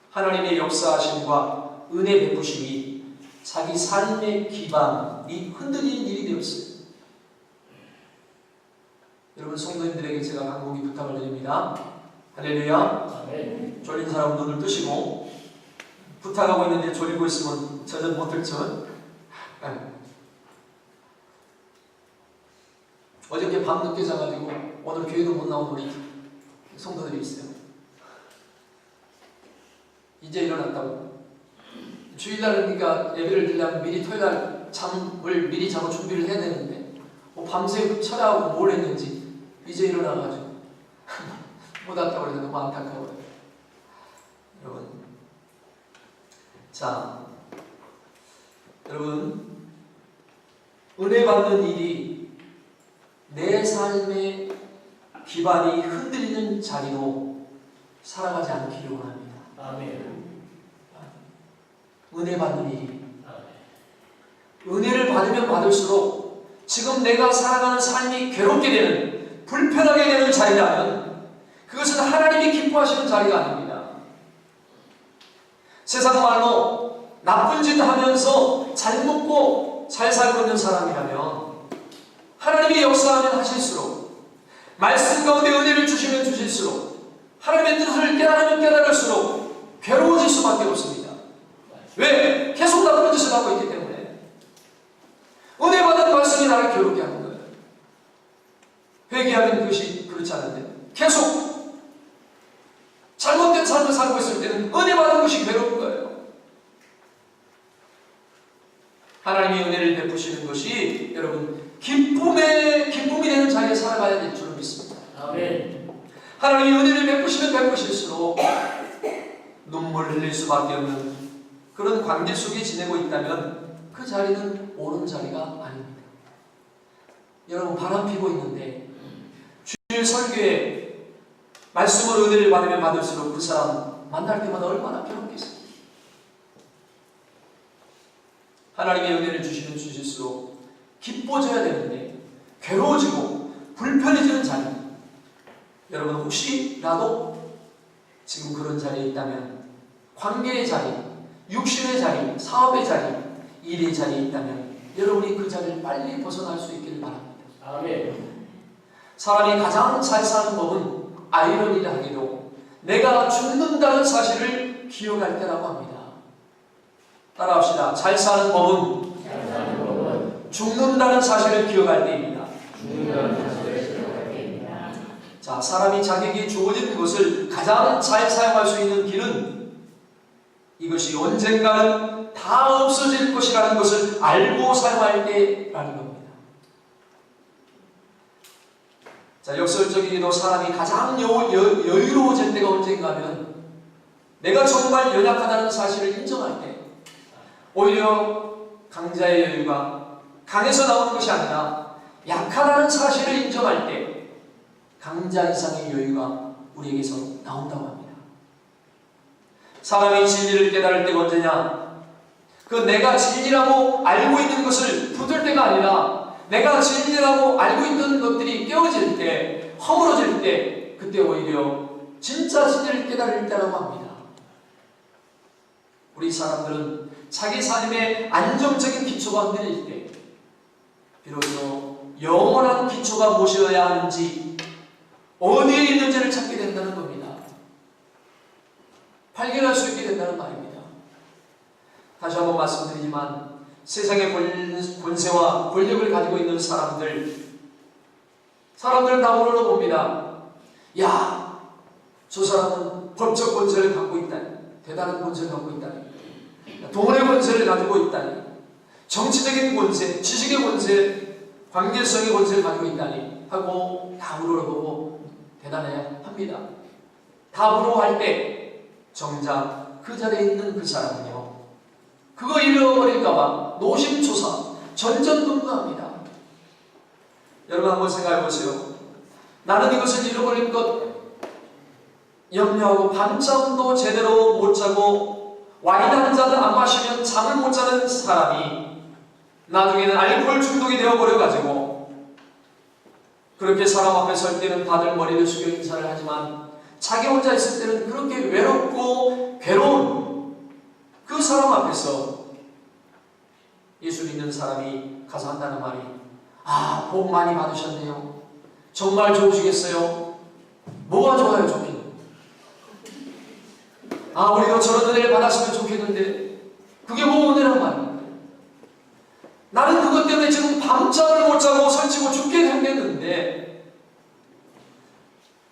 하나님의 역사하심과 은혜 베푸심이 자기 삶의 기반이 흔들리는 일이 되었어요. 여러분, 성도님들에게 제가 간곡히 부탁을 드립니다. 할렐루야. 졸린 사람 눈을 뜨시고, 부탁하고 있는데 졸리고 있으면 저는 못 들죠. 어저께 밤늦게 자가지고 오늘 교회도 못 나온 우리 성도들이 있어요. 이제 일어났다고. 주일날이니까 예배를 드리려면 미리 토요일날 잠을 미리 자고 준비를 해야 되는데 밤새 철야하고 뭘 했는지 이제 일어나가지고 못 왔다고 그래서 너무 안타까워요. 여러분, 자, 여러분, 은혜 받는 일이 내 삶의 기반이 흔들리는 자리로 살아가지 않기를 원합니다. 아멘. 은혜 받는 일이 은혜를 받으면 받을수록 지금 내가 살아가는 삶이 괴롭게 되는, 불편하게 되는 자리라면 그것은 하나님이 기뻐하시는 자리가 아닙니다. 세상 말로 나쁜 짓 하면서 잘 먹고 잘 살고 있는 사람이라면 하나님이 역사하면 하실수록, 말씀 가운데 은혜를 주시면 주실수록, 하나님의 뜻을 깨달으면 깨달을수록 괴로워질 수밖에 없습니다. 왜? 계속 나쁜 짓을 하고 있기 때문에. 은혜 받은 말씀이 나를 괴롭게 하는 거예요. 회개하면 그것이 그렇지 않은데 계속 잘못된 삶을 살고 있을 때는 은혜 받은 것이 괴로운 거예요. 하나님이 은혜를 베푸시는 것이 여러분 기쁨이 되는 자리에 살아가야 될 줄을 믿습니다. 아멘. 하나님이 은혜를 베푸시면 베푸실수록 눈물 흘릴 수밖에 없는 그런 관계 속에 지내고 있다면 그 자리는 옳은 자리가 아닙니다. 여러분, 바람 피고 있는데 주일 설교에 말씀으로 은혜를 받으면 받을수록 그 사람 만날 때마다 얼마나 괴롭겠어요. 하나님의 은혜를 주시면 주실수록 기뻐져야 되는데 괴로워지고 불편해지는 자리. 여러분, 혹시라도 지금 그런 자리에 있다면, 관계의 자리, 육신의 자리, 사업의 자리, 일의 자리에 있다면 여러분이 그 자리를 빨리 벗어날 수 있기를 바랍니다. 아멘. 사람이 가장 잘 사는 법은 아이러니하게도 내가 죽는다는 사실을 기억할 때라고 합니다. 따라합시다. 잘 사는 법은 죽는다는 사실을 기억할 때입니다. 자, 사람이 자기에게 주어진 것을 가장 잘 사용할 수 있는 길은 이것이 언젠가는 다 없어질 것이라는 것을 알고 사용할 때라는 겁니다. 자, 역설적이게도 사람이 가장 여유로워질 때가 언젠가 하면 내가 정말 연약하다는 사실을 인정할 때, 오히려 강자의 여유가 강에서 나오는 것이 아니라 약하다는 사실을 인정할 때 강자 이상의 여유가 우리에게서 나온다고 합니다. 사람이 진리를 깨달을 때가 언제냐? 그 내가 진리라고 알고 있는 것을 붙을 때가 아니라 내가 진리라고 알고 있던 것들이 깨어질 때, 허물어질 때, 그때 오히려 진짜 진리를 깨달을 때라고 합니다. 우리 사람들은 자기 삶의 안정적인 기초가 흔들릴 때 비로소 영원한 기초가 무엇이어야 하는지, 어디에 있는지를 찾게 된다는 겁니다. 발견할 수 있게 된다는 말입니다. 다시 한번 말씀드리지만 세상의 권세와 권력을 가지고 있는 사람들은 다 물어봅니다. 야, 저 사람은 법적 권세를 갖고 있다니, 대단한 권세를 갖고 있다니, 돈의 권세를 가지고 있다니, 정치적인 권세, 지식의 권세, 관계성의 권세를 가지고 있다니 하고 다 물어보고 대단해야 합니다. 다 부러워할 때 정작 그 자리에 있는 그 사람은요, 그거 잃어버릴까봐 노심초사, 전전긍긍합니다. 여러분 한번 생각해보세요. 나는 이것을 잃어버릴 것 염려하고 밤잠도 제대로 못 자고 와인 한 잔을 안 마시면 잠을 못 자는 사람이 나중에는 알코올 중독이 되어버려가지고 그렇게 사람 앞에 설 때는 다들 머리를 숙여 인사를 하지만 자기 혼자 있을 때는 그렇게 외롭고 괴로운 그 사람 앞에서 예수 믿는 사람이 가서 한다는 말이, 아, 복 많이 받으셨네요. 정말 좋으시겠어요? 뭐가 좋아요, 좋긴? 아, 우리도 저런 은혜를 받았으면 좋겠는데 그게 뭐 은혜란 말입니까? 나는 그것 때문에 지금 밤잠을 못 자고 설치고 죽게 생겼는데,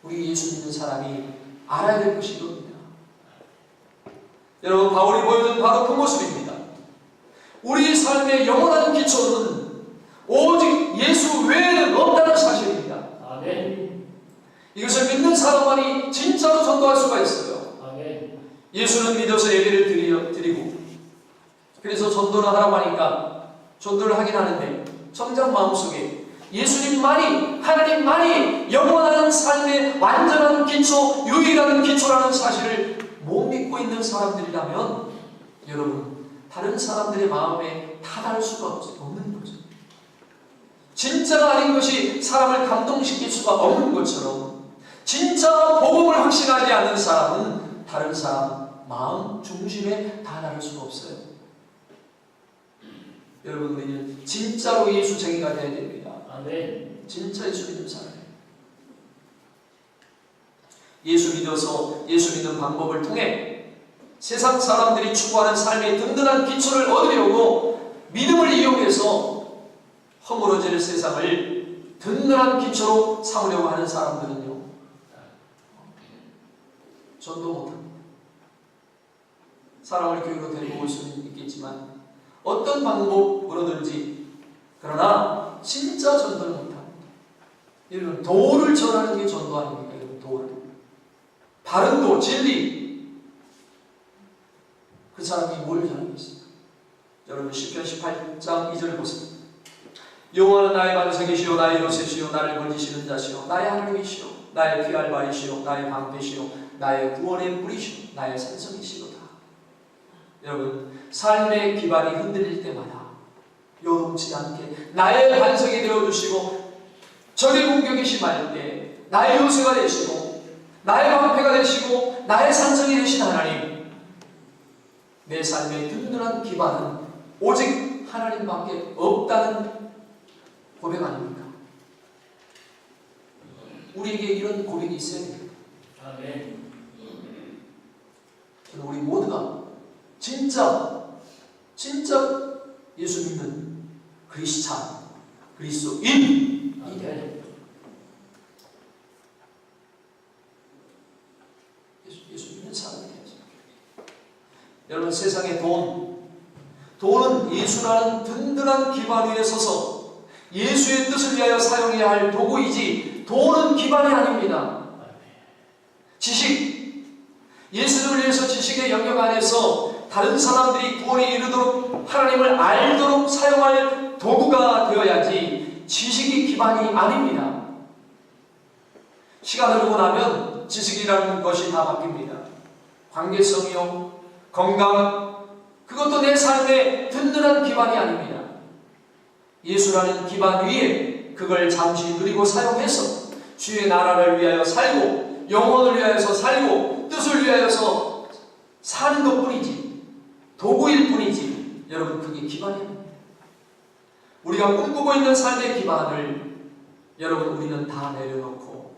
우리 예수 믿는 사람이 알아야 될 것이 이겁니다. 여러분, 바울이 보여준 바로 그 모습입니다. 우리 삶의 영원한 기초는 오직 예수 외에는 없다는 사실입니다. 아멘. 이것을 믿는 사람만이 진짜로 전도할 수가 있어요. 아멘. 예수는 믿어서 예배를 드리고 그래서 전도를 하라고 하니까 전도를 하긴 하는데 정작 마음속에 예수님만이 하나님만이 영원한 삶의 완전한 기초, 유일한 기초라는 사실을 못 믿고 있는 사람들이라면 여러분 다른 사람들의 마음에 타닿을 수가 없는 거죠. 진짜가 아닌 것이 사람을 감동시킬 수가 없는 것처럼 진짜 복음을 확신하지 않는 사람은 다른 사람 마음 중심에 다다를 수가 없어요. 여러분 우리는 진짜로 예수쟁이가 되어야 됩니다. 아멘. 진짜 예수 믿는 사람이에요. 예수 믿어서 예수 믿는 방법을 통해 세상 사람들이 추구하는 삶의 든든한 기초를 얻으려고 믿음을 이용해서 허물어지는 세상을 든든한 기초로 삼으려고 하는 사람들은요 전도 못합니다. 사람을 교회로 데리고 올 수는 있겠지만 어떤 방법으로든지 그러나 진짜 전도를 못합니다. 여러분 도를 전하는 게 전도 아닙니까? 여러분 도를 바른 도, 진리 그 사람이 뭘 전하겠습니까? 여러분 시편 18장 2절 보세요. 여호와는 나의 반석이시요 나의 요새시요 나를 건지시는 자시요 나의 하나님이시요 나의 피할 바이시요 나의 방패시요 나의 구원의 뿌리시요 나의 산성이시로다. 여러분 삶의 기반이 흔들릴 때마다 요동치 않게 나의 반석이 되어주시고 적의 공격이 심할 때 나의 요새가 되시고 나의 방패가 되시고 나의 산성이 되신 하나님, 내 삶의 든든한 기반은 오직 하나님밖에 없다는 고백 아닙니까? 우리에게 이런 고백이 있어야 됩니다. 아멘. 저는 우리 모두가 진짜 예수 믿는 그리스찬, 그리스도인이 돼야 됩니다. 예수 믿는 사람이 돼야죠. 여러분 세상의 돈은 예수라는 든든한 기반 위에 서서 예수의 뜻을 위하여 사용해야 할 도구이지 돈은 기반이 아닙니다. 지식, 예수를 위해서 지식의 영역 안에서 다른 사람들이 구원에 이르도록 하나님을 알도록 사용할 도구가 되어야지 지식이 기반이 아닙니다. 시간 흐르고 나면 지식이라는 것이 다 바뀝니다. 관계성이요, 건강, 그것도 내 삶의 든든한 기반이 아닙니다. 예수라는 기반 위에 그걸 잠시 누리고 사용해서 주의 나라를 위하여 살고 영혼을 위하여서 살고 뜻을 위하여서 사는 것뿐이지 도구일 뿐이지 여러분 그게 기반이 아닙니다. 우리가 꿈꾸고 있는 삶의 기반을 여러분 우리는 다 내려놓고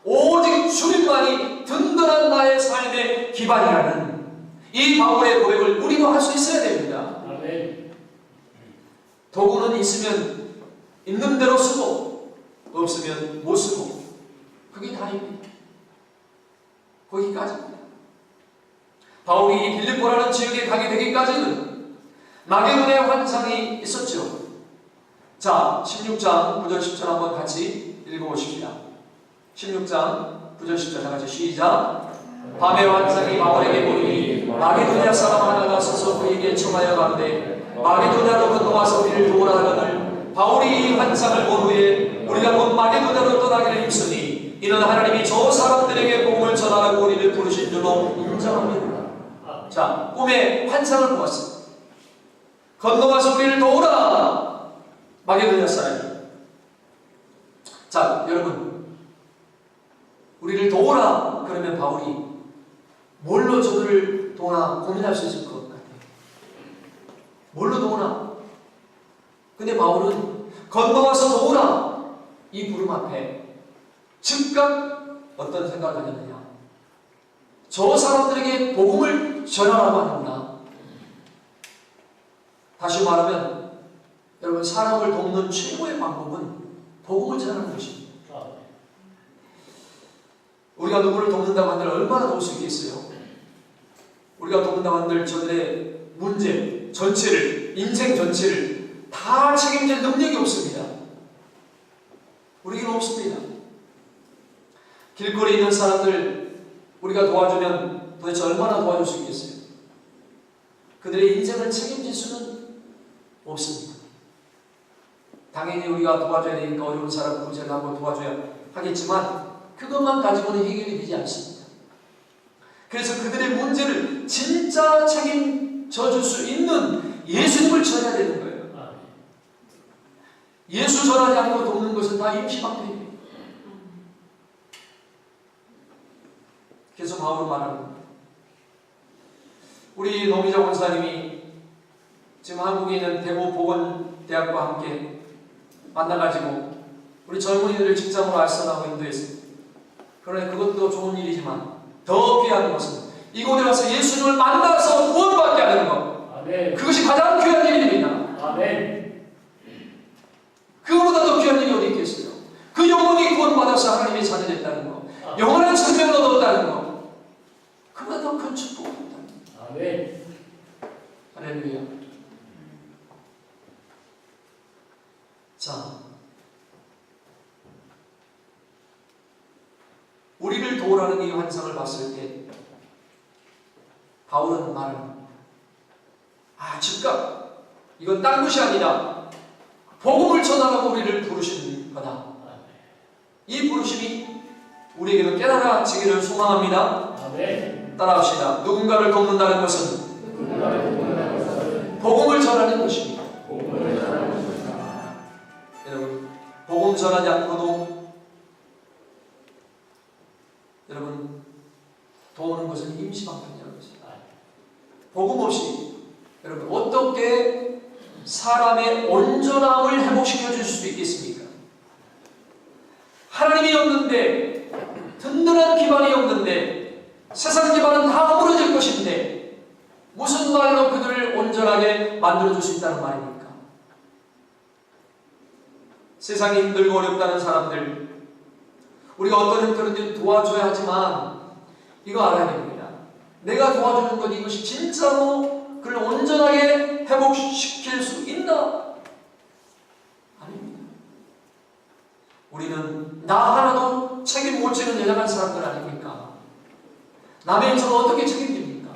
오직 주님만이 든든한 나의 삶의 기반이라는 이 바울의 고백을 우리도 할 수 있어야 됩니다. 아멘. 도구는 있으면 있는 대로 쓰고 없으면 못 쓰고 그게 다입니다. 거기까지입니다. 바울이 이 빌립보라는 지역에 가게 되기까지는 마게도의 환상이 있었죠. 자, 16장 9절 10절 한번 같이 읽어보십시다. 16장 9절 10절 다 같이 시작. 밤의 환상이 바울에게 보이니 마게도냐 사람 하나가 서서 그에게 청하여 가는데 마게도냐로 건너와서 우리를 도우라 하거늘 바울이 이 환상을 본 후에 우리가 곧 마게도냐로 떠나기를 힘쓰니 이는 하나님이 저 사람들에게 복음을 전하라고 우리를 부르신 줄로 인정합니다. 자, 꿈에 환상을 보았습니다. 건너와서 우리를 도우라 마게도냐 사람이. 자, 여러분 우리를 도우라 그러면 바울이 뭘로 저들을 도우나 고민할 수 있을 것 같아요. 뭘로 도우나? 근데 바울은 건너와서 도우라 이 부름 앞에 즉각 어떤 생각을 하느냐? 저 사람들에게 복음을 전하라고 하는구나. 다시 말하면 여러분 사람을 돕는 최고의 방법은 복음을 전하는 것입니다. 우리가 누구를 돕는다고 한들 얼마나 도울 수 있겠어요? 우리가 돕는다고 한들 저들의 문제 전체를, 인생 전체를 다 책임질 능력이 없습니다. 우리에게는 없습니다. 길거리에 있는 사람들 우리가 도와주면 도대체 얼마나 도와줄 수 있겠어요? 그들의 인생을 책임질 수는 없습니다. 당연히 우리가 도와줘야 되니까 어려운 사람 구제를 한번 도와줘야 하겠지만 그것만 가지고는 해결이 되지 않습니다. 그래서 그들의 문제를 진짜 책임져 줄 수 있는 예수님을 전해야 되는 거예요. 예수 전하지 않고 돕는 것은 다 임시방편입니다. 계속 바울은 말합니다. 우리 노미자 원사님이 지금 한국에 있는 대구 보건대학과 함께 만나가지고 우리 젊은이들을 직장으로 알선하고 인도했습니다. 그러나 그것도 좋은 일이지만 더 귀한 것은 이곳에 와서 예수님을 만나서 구원받게 하는 것. 아멘. 그것이 가장 귀한 일입니다. 아멘. 그거보다 더 귀한 일이 어디 있겠어요? 그 영혼이 구원받아서 하나님의 자녀 됐다는 것, 영원한 생명을 얻었다는 것, 그보다 더 큰 축복이 없다. 아멘. 할렐루야. 자, 우리를 도우라는 이 환상을 봤을 때 바울은 말합니다. 즉각 이건 딴 것이 아니다. 복음을 전하라고 우리를 부르신 거다. 이 부르심이 우리에게도 깨달아지기를 소망합니다. 아멘. 따라합시다. 누군가를 돕는다는 것은 복음을 전하는 것입니다. 여러분, 복음 전하지 않고도 여러분 도우는 것은 임시방편이라는 것입니다. 복음 없이 여러분 어떻게 사람의 온전함을 회복시켜 줄 수 있겠습니까? 하나님이 없는데, 든든한 기반이 없는데, 세상 기반은 다 무너질 것인데 무슨 말로 그들을 온전하게 만들어줄 수 있다는 말입니까? 세상이 힘들고 어렵다는 사람들, 우리가 어떤 형태로든 도와줘야 하지만 이거 알아야 됩니다. 내가 도와주는 것, 이것이 진짜로 그를 온전하게 회복시킬 수 있나? 아닙니다. 우리는 나 하나도 책임 못 지는 여자간 사람들 아닙니까? 남의 인생을 어떻게 책임집니까?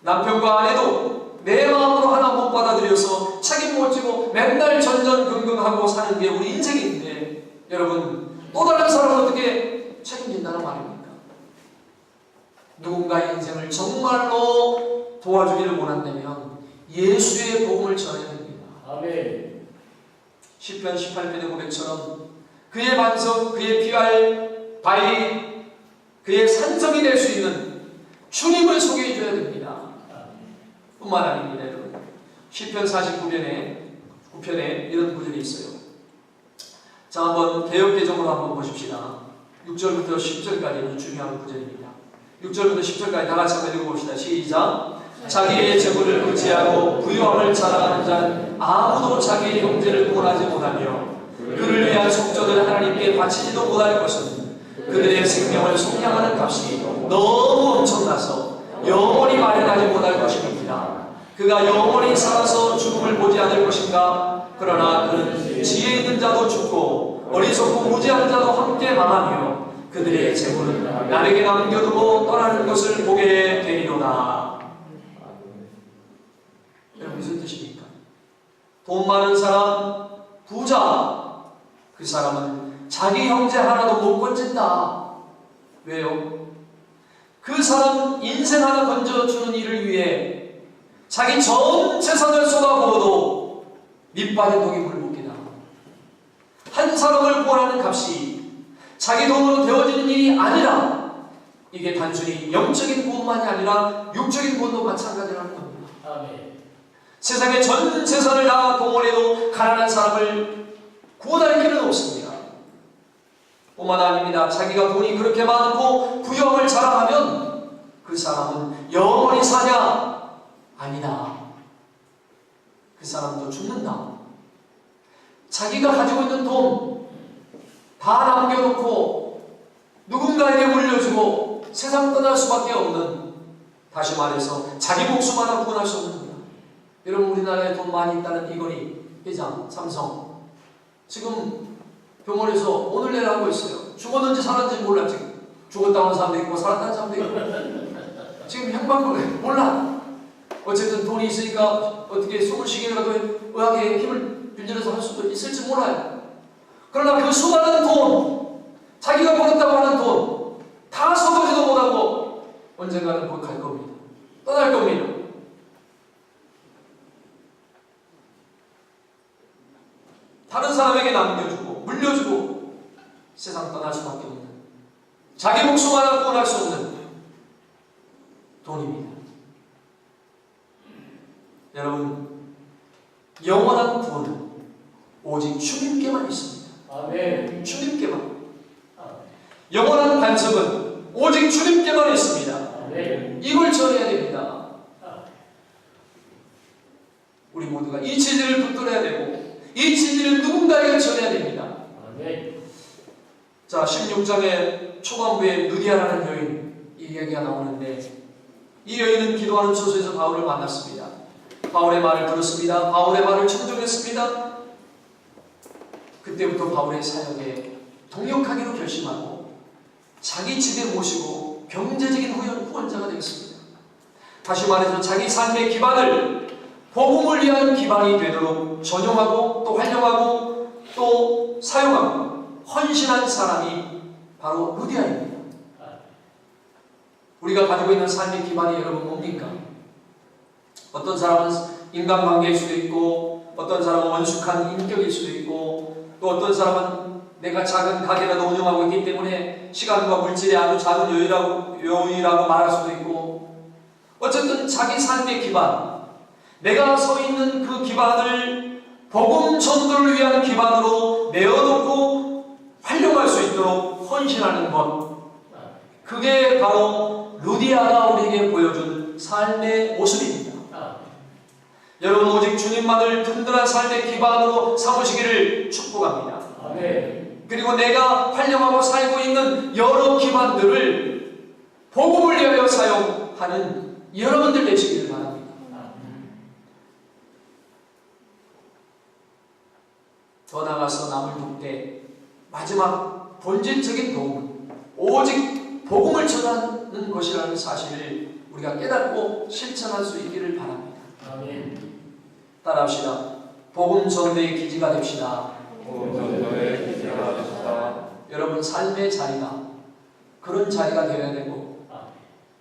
남편과 아내도 내 마음으로 하나 못 받아들여서 책임 못 지고 맨날 전전긍긍하고 사는 게 우리 인생인데, 여러분 또 다른 사람을 어떻게 책임진다는 말입니까? 누군가의 인생을 정말로 도와주기를 원한다면 예수의 복음을 전해야 됩니다. 아멘. 시편 18편의 고백처럼 그의 반석, 그의 피할 바위, 그의 산성이 될 수 있는 주님을 소개해 줘야 됩니다. 뿐만 아닙니다. 여러분, 시편 49편에 이런 구절이 있어요. 자, 한번 개역개정으로 한번 보십시다. 6절부터 10절까지는 중요한 구절입니다. 6절부터 10절까지 다 같이 한번 읽어봅시다. 시작. 자기의 재물을 의지하고 부유함을 자랑하는 자는 아무도 자기의 형제를 구원하지 못하며 그를 위한 속전을 하나님께 바치지도 못할 것은 그들의 생명을 속량하는 값이 너무 엄청나서 영원히 마련하지 못할 것입니다. 그가 영원히 살아서 죽음을 보지 않을 것인가? 그러나 그는 지혜 있는 자도 죽고 어리석고 무지한 자도 함께 망하며 그들의 재물은 남에게 남겨두고 떠나는 것을 보게 되리로다. 여러분, 무슨 뜻입니까? 돈 많은 사람, 부자, 그 사람은 자기 형제 하나도 못 건진다. 왜요? 그 사람 인생 하나 건져주는 일을 위해 자기 전 재산을 쏟아부어도 밑빠진 독이 물붓기다. 한 사람을 구원하는 값이 자기 돈으로 되어지는 일이 아니라, 이게 단순히 영적인 구원만이 아니라 육적인 구원도 마찬가지라는 겁니다. 아멘. 세상의 전 재산을 다 동원해도 가난한 사람을 구원할 길은 없습니다. 뿐만 아닙니다. 자기가 돈이 그렇게 많고 부유함을 자랑하면 그 사람은 영원히 사냐? 아니다. 그 사람도 죽는다. 자기가 가지고 있는 돈 다 남겨놓고 누군가에게 물려주고 세상 떠날 수밖에 없는, 다시 말해서 자기 목숨 하나 구원할 수 없는 겁니다. 여러분, 우리나라에 돈 많이 있다는 이건희 회장, 삼성 지금 병원에서 오늘 내일 하고 있어요. 죽었는지 살았는지 몰라. 지금 죽었다고 하는 사람도 있고 살았다는 사람도 있고 지금 행방을 몰라. 어쨌든 돈이 있으니까 어떻게 숨을 쉬기라도 의학의 힘을 빌려서 할 수도 있을지 몰라요. 그러나 그 수많은 돈, 자기가 벌었다고 하는 돈 다 써보지도 못하고 언젠가는 곧 갈 겁니다. 떠날 겁니다. 다른 사람에게 남겨주고 물려주고 세상 떠날 수밖에 없는, 자기 목숨 하나 구원할 수 없는 돈입니다. 여러분, 영원한 구원은 오직 주님께만 있습니다. 아멘. 주님께만. 영원한 반석은 오직 주님께만 있습니다. 아멘. 이걸 전해야 됩니다. 우리 모두가 이 진리를 붙들어야 되고 이 진리를 누군가에게 전해야 됩니다. 아멘. 자, 16장의 초반부에 누디아라는 여인, 이 이야기가 나오는데 이 여인은 기도하는 처소에서 바울을 만났습니다. 바울의 말을 들었습니다. 바울의 말을 청종했습니다. 그때부터 바울의 사역에 동역하기로 결심하고 자기 집에 모시고 경제적인 후원자가 되었습니다. 다시 말해서 자기 삶의 기반을 복음을 위한 기반이 되도록 전용하고 또 활용하고 또 사용하고 헌신한 사람이 바로 루디아입니다. 우리가 가지고 있는 삶의 기반이 여러분 뭡니까? 어떤 사람은 인간관계일 수도 있고 어떤 사람은 원숙한 인격일 수도 있고 또 어떤 사람은 내가 작은 가게라도 운영하고 있기 때문에 시간과 물질이 아주 작은 요인이라고 말할 수도 있고 어쨌든 자기 삶의 기반, 내가 서 있는 그 기반을 복음 전도를 위한 기반으로 내어놓고 활용할 수 있도록 헌신하는 것, 그게 바로 루디아가 우리에게 보여준 삶의 모습입니다. 여러분, 오직 주님만을 든든한 삶의 기반으로 삼으시기를 축복합니다. 아멘. 그리고 내가 활용하고 살고 있는 여러 기반들을 복음을 위하여 사용하는 여러분들 되시기를 바랍니다. 더 나아가서 남을 돕되 마지막 본질적인 도움은 오직 복음을 전하는 것이라는 사실을 우리가 깨닫고 실천할 수 있기를 바랍니다. 아멘. 따라합시다. 복음 전도의 기지가 됩시다. 전도의 기지가 됩시다. 여러분 삶의 자리가 그런 자리가 되어야 되고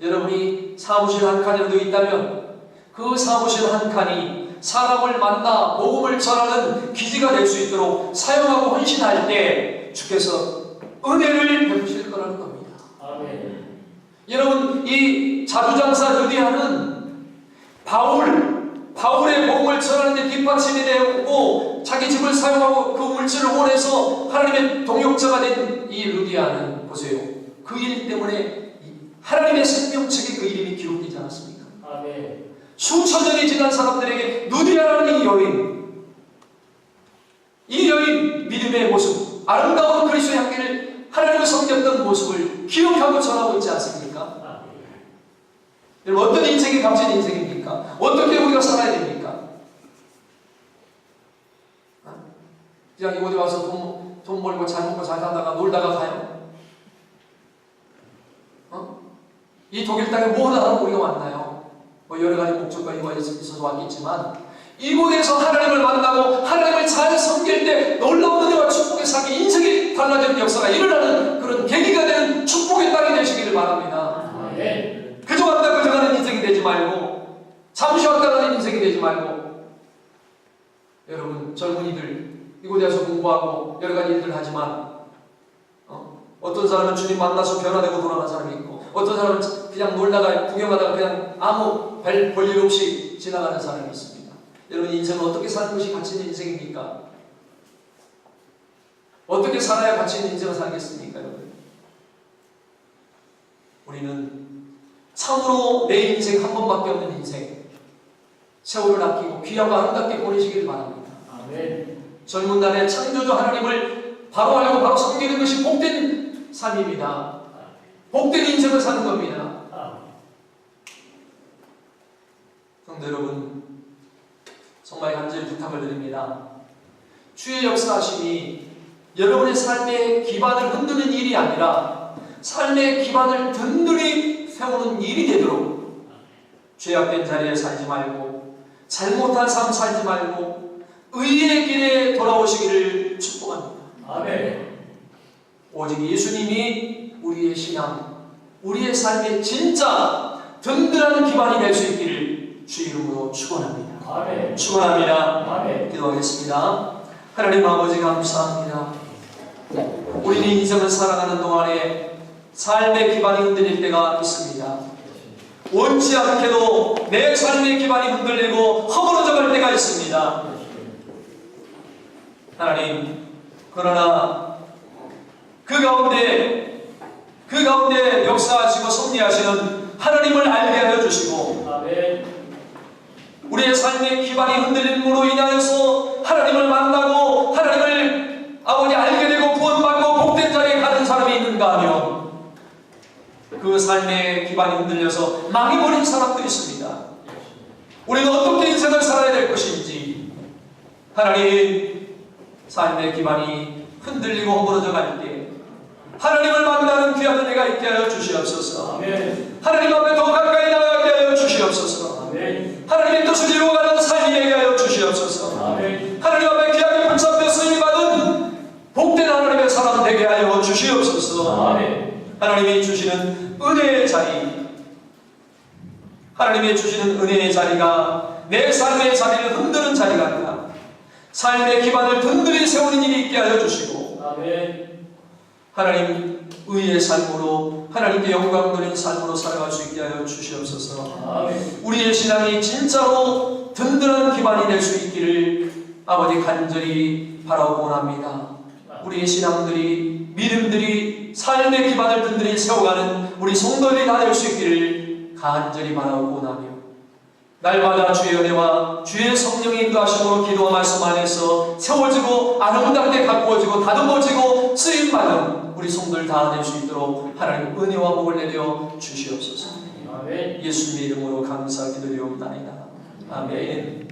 여러분이 사무실 한 칸이라도 있다면 그 사무실 한 칸이 사람을 만나 복음을 전하는 기지가 될 수 있도록 사용하고 헌신할 때 주께서 은혜를 베푸실 거라는 겁니다. 아멘. 여러분, 이 자두장사 루디아는 바울의 복음을 전하는 데 뒷받침이 되었고 자기 집을 사용하고 그 물질을 원해서 하나님의 동역자가 된 이 루디아는 보세요. 그 일 때문에 하나님의 생명책에 그 이름이 기록되지 않았습니까? 아멘. 수천 년이 지난 사람들에게 루디아라는 이 여인 믿음의 모습, 아름다운 그리스도의 향기를 하나님을 섬겼던 모습을 기억하고 전하고 있지 않습니까? 여러분, 어떤 인생이 값진 인생입니까? 어떻게 우리가 살아야 됩니까? 그냥 이곳에 와서 돈 벌고 잘 먹고 잘 살다가 놀다가 가요? 이 독일 땅에 뭐 하러 우리가 왔나요? 뭐 여러 가지 목적과 이유가 있어서 왔겠지만 이곳에서 하나님을 만나고 하나님을 잘 섬길 때 놀라운 은혜와 축복의 삶이 인생이 달라지는 역사가 일어나는 그런 계기가 되는 축복의 땅이 되시기를 바랍니다. 아멘. 그저 왔다 그저 가는 인생이 되지 말고 잠시 왔다 가는 인생이 되지 말고 여러분 젊은이들 이곳에 와서 공부하고 여러 가지 일들 하지만 어떤 사람은 주님 만나서 변화되고 돌아가는 사람이 있고 어떤 사람은 그냥 놀다가 구경하다가 그냥 아무 별일 없이 지나가는 사람이 있습니다. 여러분, 인생은 어떻게 사는 것이 가치 있는 인생입니까? 어떻게 살아야 가치 있는 인생을 살겠습니까? 여러분? 우리는 참으로 내 인생 한 번밖에 없는 인생 세월을 아끼고 귀하고 아름답게 보내시길 바랍니다. 아멘. 젊은 날에 창조주 하나님을 바로 알고 바로 섬기는 것이 복된 삶입니다. 복된 인생을 사는 겁니다. 성도 여러분, 정말 간절히 부탁을 드립니다. 주의 역사하심이 여러분의 삶의 기반을 흔드는 일이 아니라 삶의 기반을 든든히 세우는 일이 되도록 죄악된 자리에 살지 말고 잘못한 삶 살지 말고 의의 길에 돌아오시기를 축복합니다. 아멘. 오직 예수님이 우리의 신앙, 우리의 삶의 진짜 든든한 기반이 될 수 있기를 주 이름으로 축원합니다. 아멘. 축원합니다. 아멘. 기도하겠습니다. 하나님 아버지 감사합니다. 우리는 인생을 살아가는 동안에 삶의 기반이 흔들릴 때가 있습니다. 원치 않게도 내 삶의 기반이 흔들리고 허물어져 갈 때가 있습니다. 하나님, 그러나 그 가운데 역사하시고 섭리하시는 하나님을 알게 하여 주시고 아멘. 우리의 삶의 기반이 흔들림으로 인하여서 하나님을 만나고 하나님을 아버지 알게 되고 구원받고 복된 자리에 가는 사람이 있는가 하면 그 삶의 기반이 흔들려서 망해버린 사람들이 있습니다. 우리는 어떻게 인생을 살아야 될 것인지 하나님 삶의 기반이 흔들리고 허물어져 갈 때 하나님을 만나는 귀한 은혜가 있게 하여 주시옵소서. 아멘. 하나님 앞에 더 가까이 나가게 하여 주시옵소서. 아멘. 하나님의 뜻을 이루어가는 삶이 되게 하여 주시옵소서. 아멘. 하나님 앞에 귀하게 붙잡혀 쓰임받은 복된 하나님의 사람 되게 하여 주시옵소서. 아멘. 하나님이 주시는 은혜의 자리, 하나님이 주시는 은혜의 자리가 내 삶의 자리를 흔드는 자리가 아니라 삶의 기반을 든든히 세우는 일이 있게 하여 주시고 아멘. 하나님 의의 삶으로 하나님께 영광 돌리는 삶으로 살아갈 수 있게 하여 주시옵소서. 아멘. 우리의 신앙이 진짜로 든든한 기반이 될 수 있기를 아버지 간절히 바라고 원합니다. 우리의 신앙들이 믿음들이 삶의 기반을 든든히 세워가는 우리 성도들이 다 될 수 있기를 간절히 바라고 원하며 날마다 주의 은혜와 주의 성령의 인도하심으로 기도와 말씀 안에서 세워지고 아름답게 가꾸어지고 다듬어지고 쓰임받는 우리 성도들 다 될 수 있도록 하나님 은혜와 복을 내려 주시옵소서. 아멘. 예수님의 이름으로 감사 기도드리옵나이다. 아멘.